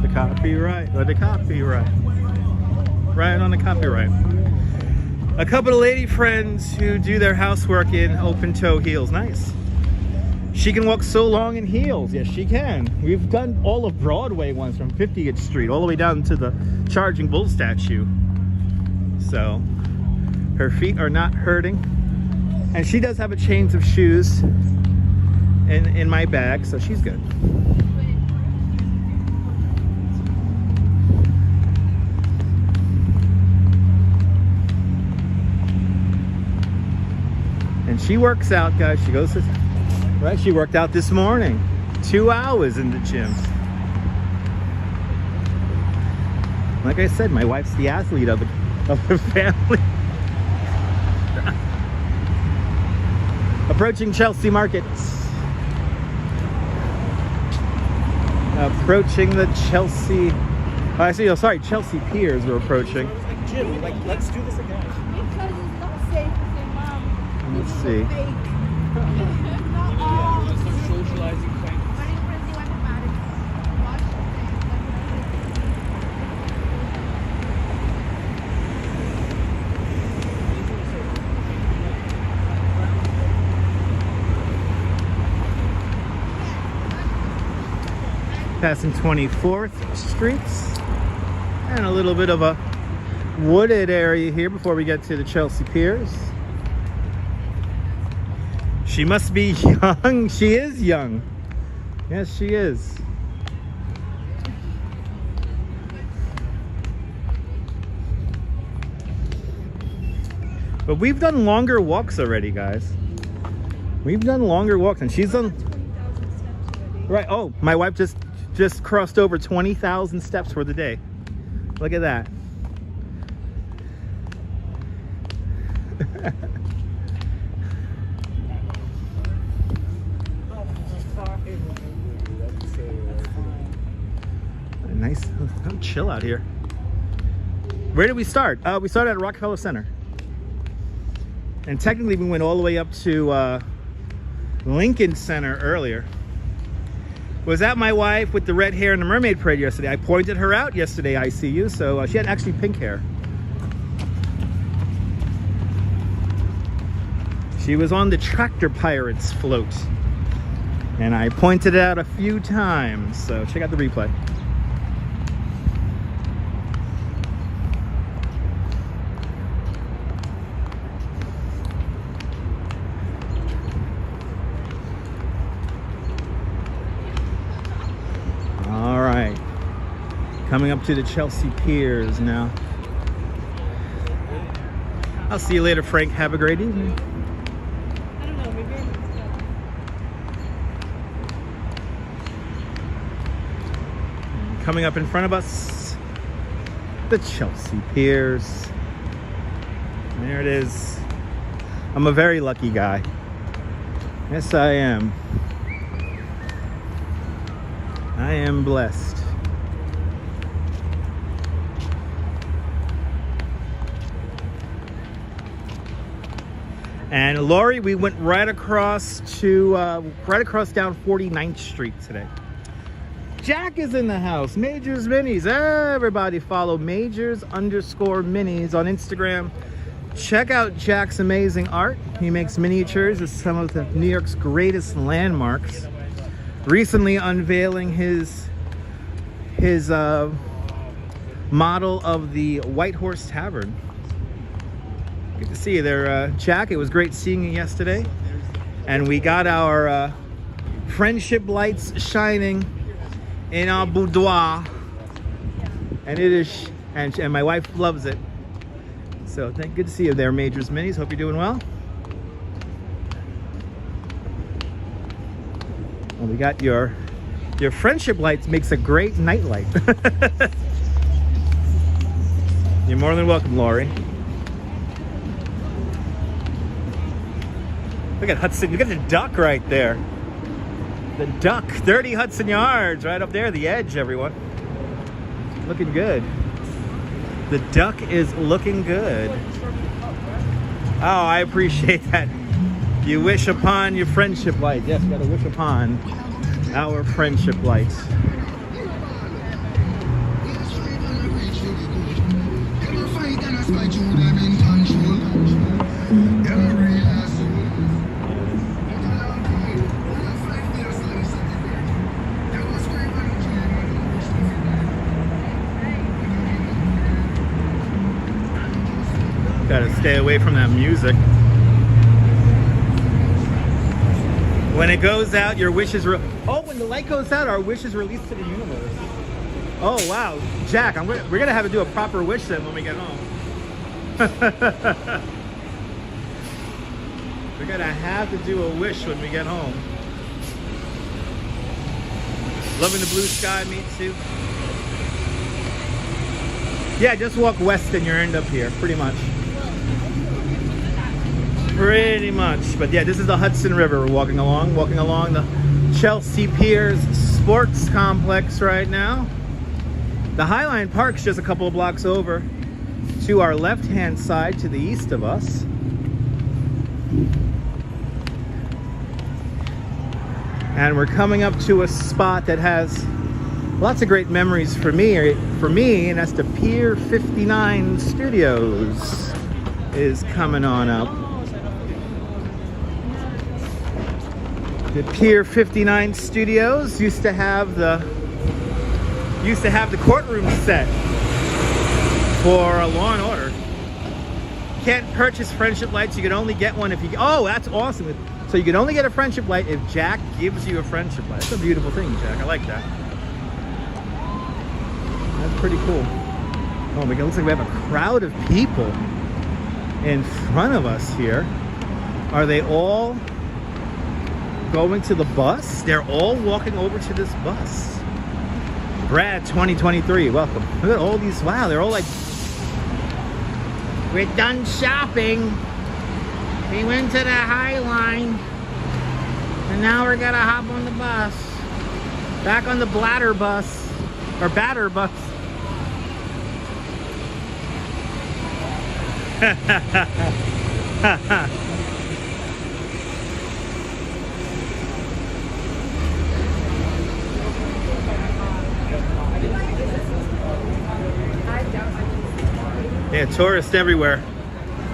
The copyright, or the copyright. Right on the copyright. A couple of lady friends who do their housework in open toe heels. Nice. She can walk so long in heels. Yes, she can. We've done all of Broadway once from 50th Street all the way down to the Charging Bull statue. So her feet are not hurting. And she does have a change of shoes in my bag, so she's good. And she works out, guys. She goes to, right? She worked out this morning, 2 hours in the gym. Like I said, my wife's the athlete of the family. Approaching Chelsea Markets. Approaching the Chelsea. Oh, I see. Oh, sorry, Chelsea Piers we're approaching. Jim, like, let's do this again. Because it's not safe to say, Mom. Let's see. Not all. Just some socializing thing. Passing 24th Streets. And a little bit of a wooded area here before we get to the Chelsea Piers. She must be young. She is young. Yes, she is. But we've done longer walks already, guys. We've done longer walks, and she's done. Right. Oh, my wife just crossed over 20,000 steps for the day. Look at that. Nice. Oh, chill out here. Where did we start? We started at Rockefeller Center. And technically we went all the way up to Lincoln Center earlier. Was at my wife with the red hair and the mermaid parade yesterday. I pointed her out yesterday, ICU, so she had actually pink hair. She was on the Tractor Pirates float. And I pointed it out a few times, so check out the replay. All right, coming up to the Chelsea Piers now. I'll see you later, Frank. Have a great evening. I don't know, maybe I need to go. Coming up in front of us, the Chelsea Piers. There it is. I'm a very lucky guy. Yes, I am. I am blessed. And Lori, we went right across down 49th Street today. Jack is in the house. Majors Minis. Everybody follow Majors_Minis on Instagram. Check out Jack's amazing art. He makes miniatures of some of the New York's greatest landmarks. Recently unveiling his model of the White Horse Tavern. Good to see you there, Jack. It was great seeing you yesterday. And we got our friendship lights shining in our boudoir. And it is, and my wife loves it. So good to see you there, Majors Minis. Hope you're doing well. Well, we got your friendship lights. Makes a great night light. You're more than welcome, Lori. Look at Hudson. Look at the duck right there. The duck. 30 Hudson Yards right up there. The edge, everyone. Looking good. The duck is looking good. Oh, I appreciate that. You wish upon your friendship light. Yes, we got to wish upon our friendship lights. Got to stay away from that music. When it goes out, your wish is when the light goes out, our wish is released to the universe. Oh wow, Jack, we're gonna have to do a proper wish then when we get home. We're gonna have to do a wish when we get home. Loving the blue sky, me too. Yeah, just walk west and you end up here, pretty much. Pretty much. But yeah, this is the Hudson River we're walking along the Chelsea Piers Sports Complex right now. The Highline Park's just a couple of blocks over to our left-hand side to the east of us. And we're coming up to a spot that has lots of great memories for me, and that's the Pier 59 Studios is coming on up. The Pier 59 Studios used to have the courtroom set for Law and Order. Can't purchase friendship lights. You can only get one if you. Oh, that's awesome! So you can only get a friendship light if Jack gives you a friendship light. That's a beautiful thing, Jack. I like that. That's pretty cool. Oh my God! Looks like we have a crowd of people in front of us here. Are they all going to the bus? They're all walking over to this bus. Brad 2023, welcome. Look at all these. Wow, they're all like, we're done shopping. We went to the High Line, and now we're gonna hop on the bus. Back on the bladder bus, or batter bus. Yeah, tourists everywhere.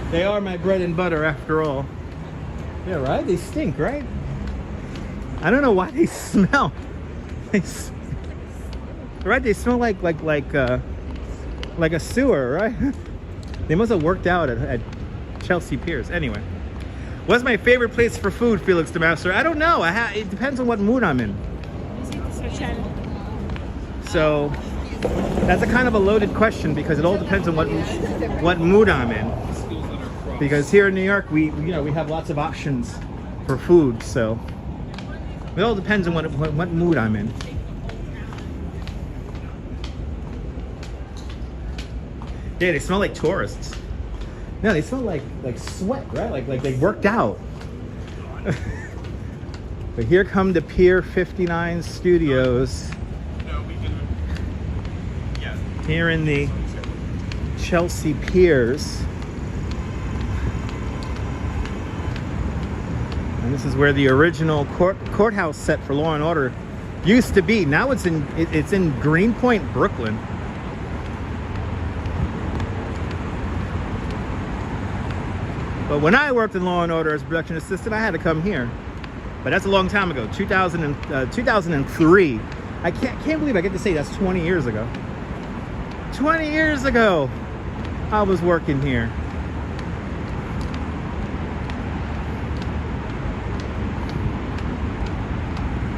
They are my bread and butter after all. Yeah, right? They stink, right? I don't know why they smell. Right? They smell like a sewer, right? They must have worked out at Chelsea Piers. Anyway, what's my favorite place for food, Felix the Master? I don't know. It depends on what mood I'm in. So that's a kind of a loaded question because it all depends on what mood I'm in. Because here in New York, we have lots of options for food. So it all depends on what mood I'm in. Yeah, they smell like tourists. No, they smell like sweat, right? Like they worked out. But here come the Pier 59 studios. Here in the Chelsea Piers. And this is where the original courthouse set for Law and Order used to be. Now it's in Greenpoint, Brooklyn. But when I worked in Law and Order as production assistant, I had to come here. But that's a long time ago, 2003. I can't believe I get to say that's 20 years ago. 20 years ago, I was working here.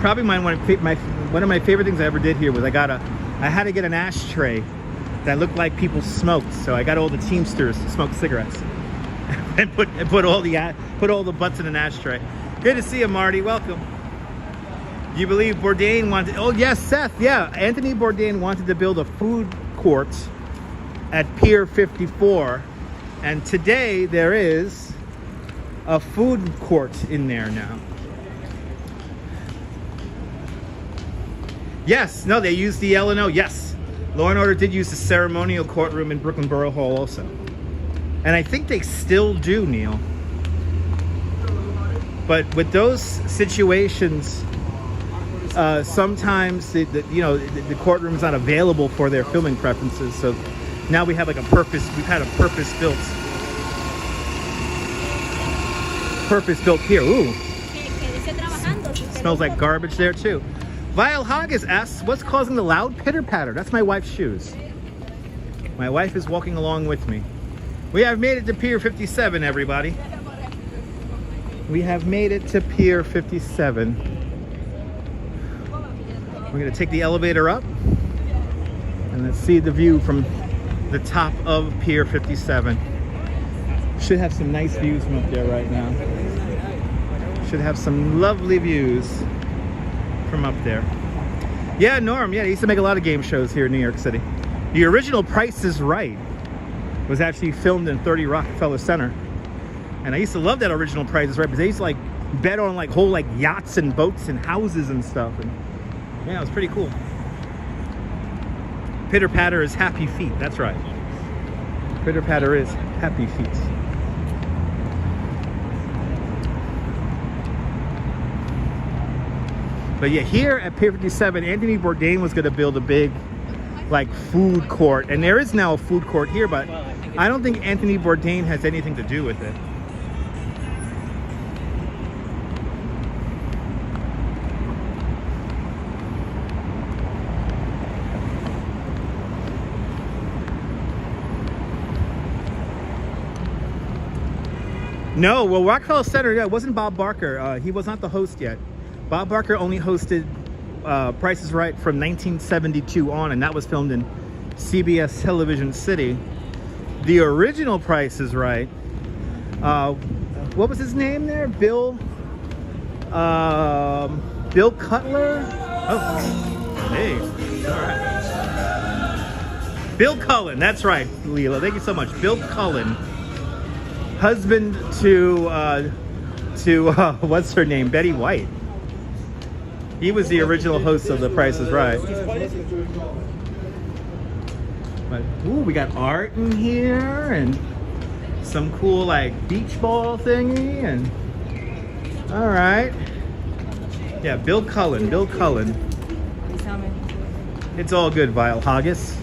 Probably one of my favorite things I ever did here was I had to get an ashtray that looked like people smoked. So I got all the Teamsters to smoke cigarettes. And put all the butts in an ashtray. Good to see you, Marty. Welcome. Do you believe Bourdain wanted? Oh yes, Seth. Yeah, Anthony Bourdain wanted to build a food court at Pier 54, and today there is a food court in there now. Yes. No, they used the L&O. Yes, Law and Order did use the ceremonial courtroom in Brooklyn Borough Hall also. And I think they still do, Neil. But with those situations, sometimes the courtroom's not available for their filming preferences. So now we have we've had a purpose-built pier. Ooh. Smells like garbage there too. Vile Haggis asks, what's causing the loud pitter-patter? That's my wife's shoes. My wife is walking along with me. We have made it to Pier 57, everybody. We have made it to Pier 57. We're going to take the elevator up. And let's see the view from the top of Pier 57. Should have some nice views from up there right now. Should have some lovely views from up there. Yeah, Norm. Yeah, they used to make a lot of game shows here in New York City. The original Price is Right was actually filmed in 30 Rockefeller Center. And I used to love that original Price is Right because they used to bet on whole yachts and boats and houses and stuff. And yeah, it was pretty cool. Pitter patter is happy feet. That's right. Pitter patter is happy feet. But yeah, here at Pier 57, Anthony Bourdain was going to build a big food court. And there is now a food court here, but I don't think Anthony Bourdain has anything to do with it. No, well, Rockefeller Center, yeah, it wasn't Bob Barker. He was not the host yet. Bob Barker only hosted Price is Right from 1972 on, and that was filmed in CBS Television City. The original Price is Right, what was his name there? Bill Cutler? Oh, hey, all right. Bill Cullen, that's right, Leela. Thank you so much. Bill Cullen, husband to what's her name? Betty White. He was the original host of The Price is Right. But ooh, we got art in here and some cool beach ball thingy and all right. Yeah, Bill Cullen. It's all good, Vile Haggis.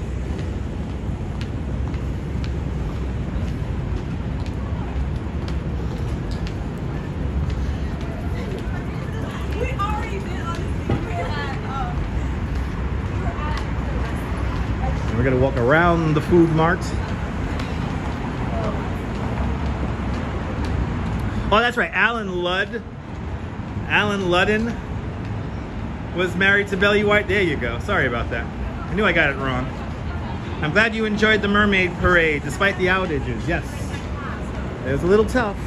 around the food mart. Oh, that's right. Alan Ludden was married to Belly White. There you go. Sorry about that. I knew I got it wrong. I'm glad you enjoyed the mermaid parade despite the outages. Yes. It was a little tough.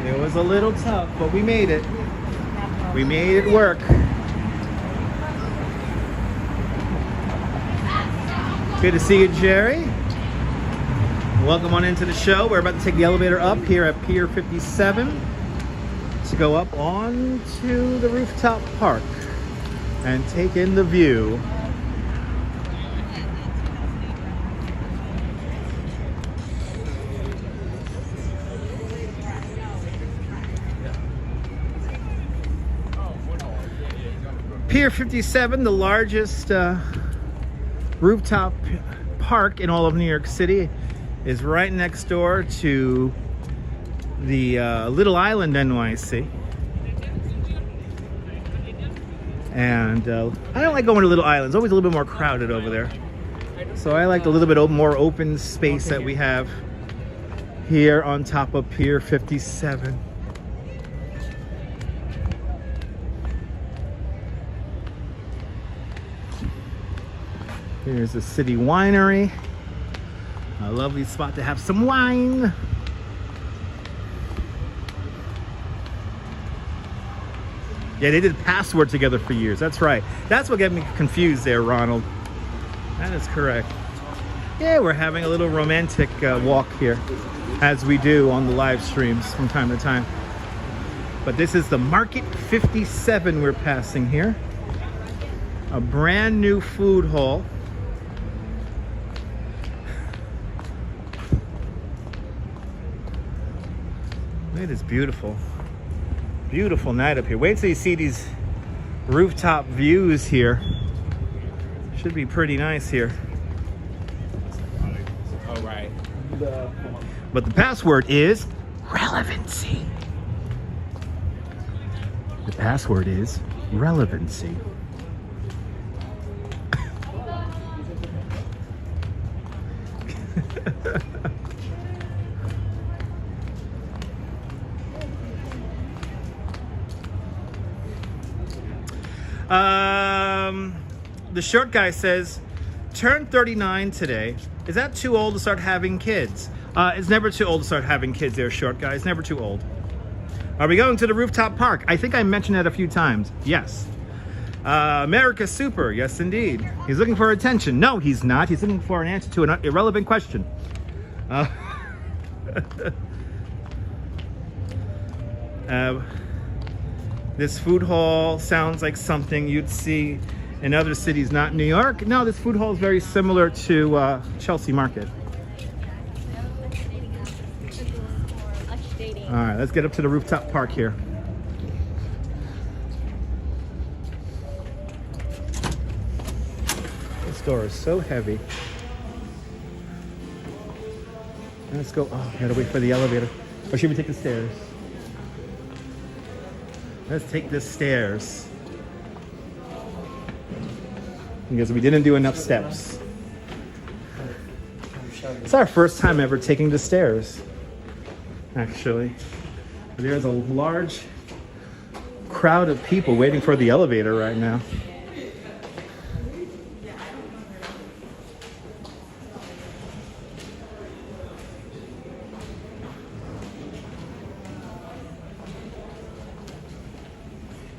It was a little tough, but we made it. We made it work. Good to see you, Jerry. Welcome on into the show. We're about to take the elevator up here at Pier 57 to go up onto the rooftop park and take in the view. Pier 57, the largest rooftop park in all of New York City, is right next door to the Little Island NYC. And I don't like going to Little Island. It's always a little bit more crowded over there. So I like the little bit more open space that we have here on top of Pier 57. Here's the City Winery. A lovely spot to have some wine. Yeah, they did Password together for years. That's right. That's what got me confused there, Ronald. That is correct. Yeah, we're having a little romantic walk here, as we do on the live streams from time to time. But this is the Market 57 we're passing here. A brand new food hall. It is beautiful. Beautiful night up here. Wait till you see these rooftop views here. Should be pretty nice here. All right. But the password is relevancy. The password is relevancy. The short guy says, turned 39 today. Is that too old to start having kids? It's never too old to start having kids there, short guy. It's never too old. Are we going to the rooftop park? I think I mentioned that a few times. Yes. America Super. Yes, indeed. He's looking for attention. No, he's not. He's looking for an answer to an irrelevant question. This food hall sounds like something you'd see in other cities, not New York. No, this food hall is very similar to Chelsea Market. All right, let's get up to the rooftop park here. This door is so heavy. Let's go. Oh, gotta wait for the elevator. Or should we take the stairs? Let's take the stairs. Because we didn't do enough steps. It's our first time ever taking the stairs, actually. There's a large crowd of people waiting for the elevator right now.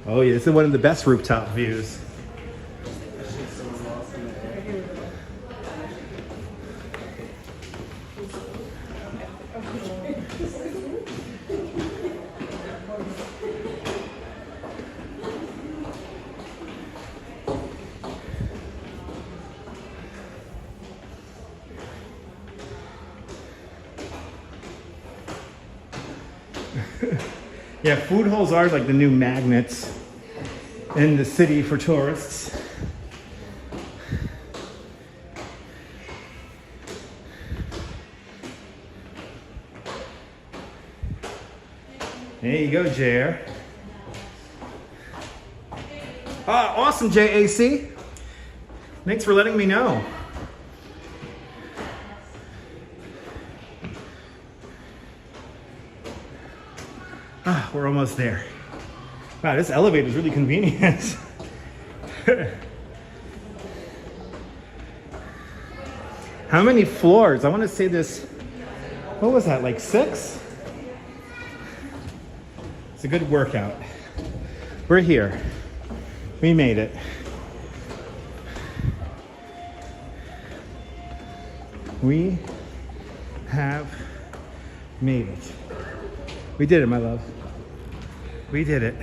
Oh yeah, this is one of the best rooftop views. Yeah, food halls are like the new magnets in the city for tourists. There you go, JR. Awesome, JAC. Thanks for letting me know. We're almost there. Wow, this elevator is really convenient. How many floors? I want to say this. What was that, like 6? It's a good workout. We're here. We made it. We have made it. We did it, my love. We did it.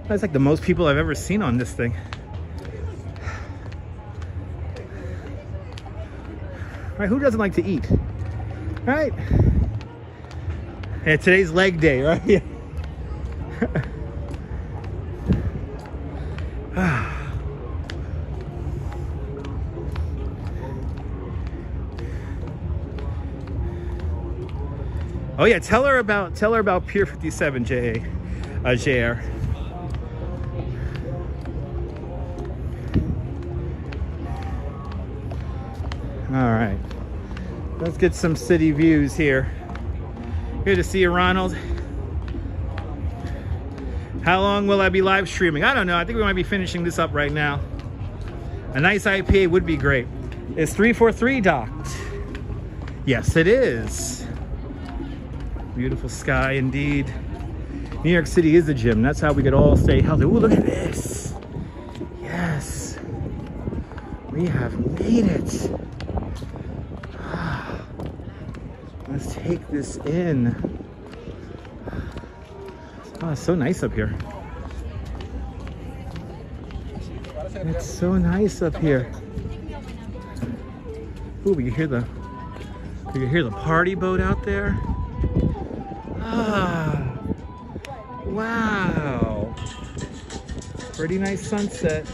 That's like the most people I've ever seen on this thing. Right, who doesn't like to eat? Right? And today's leg day, right? Oh yeah, tell her about Pier 57, JR. All right, let's get some city views here. Good to see you, Ronald. How long will I be live streaming? I don't know. I think we might be finishing this up right now. A nice IPA would be great. Is 343 docked? Yes, it is. Beautiful sky indeed. New York City is a gym. That's how we could all stay healthy. Ooh, look at this. Yes. We have made it. Let's take this in. Oh, it's so nice up here. It's so nice up here. Ooh, we can hear the party boat out there. Ah, wow. Pretty nice sunset.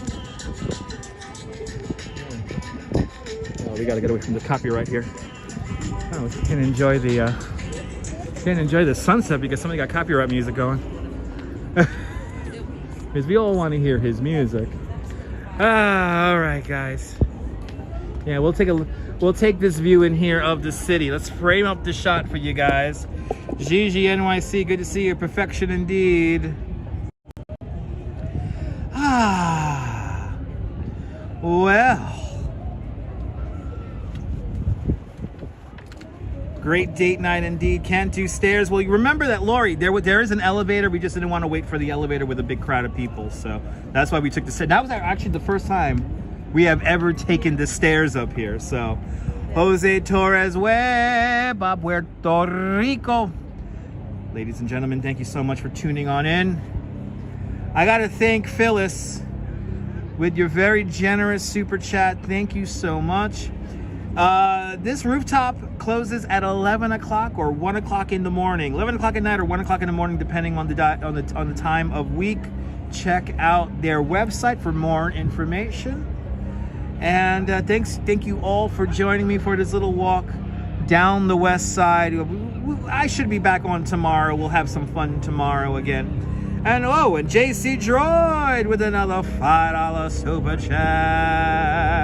Oh, we gotta get away from the copyright here. Oh, we can't enjoy the sunset because somebody got copyright music going. Because we all want to hear his music. All right, guys. Yeah, we'll take this view in here of the city. Let's frame up the shot for you guys. Gigi NYC, good to see you. Perfection indeed. Well. Great date night indeed. Can't do stairs. Well, you remember that, Lori, there is an elevator. We just didn't want to wait for the elevator with a big crowd of people. So that's why we took the stairs. That was actually the first time we have ever taken the stairs up here. So Jose Torres Web, Puerto Rico. Ladies and gentlemen, thank you so much for tuning on in. I got to thank Phyllis with your very generous super chat. Thank you so much. This rooftop closes at 11 o'clock or 1 o'clock in the morning. 11 o'clock at night or 1 o'clock in the morning, depending on the time of week. Check out their website for more information. And thank you all for joining me for this little walk down the west side. I should be back on tomorrow. We'll have some fun tomorrow again. And and JC Droid with another $5 super chat.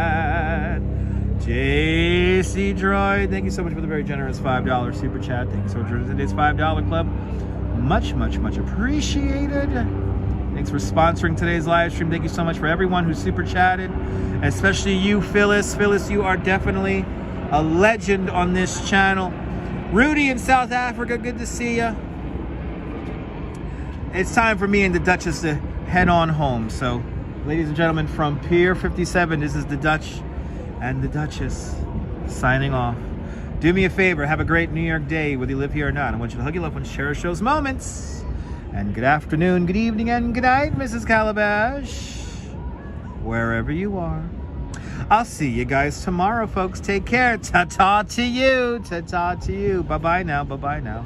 JC Droid, thank you so much for the very generous $5 super chat. Thank you so much for today's $5 club. Much, much, much appreciated. Thanks for sponsoring today's live stream. Thank you so much for everyone who super chatted, especially you, Phyllis. Phyllis, you are definitely a legend on this channel. Rudy in South Africa, good to see you. It's time for me and the Duchess to head on home. So, ladies and gentlemen, from Pier 57, this is the Dutch and the Duchess signing off. Do me a favor, have a great New York day, whether you live here or not. I want you to hug your loved ones, cherish those moments. And good afternoon, good evening, and good night, Mrs. Calabash, wherever you are. I'll see you guys tomorrow, folks. Take care. Ta-ta to you. Ta-ta to you. Bye-bye now. Bye-bye now.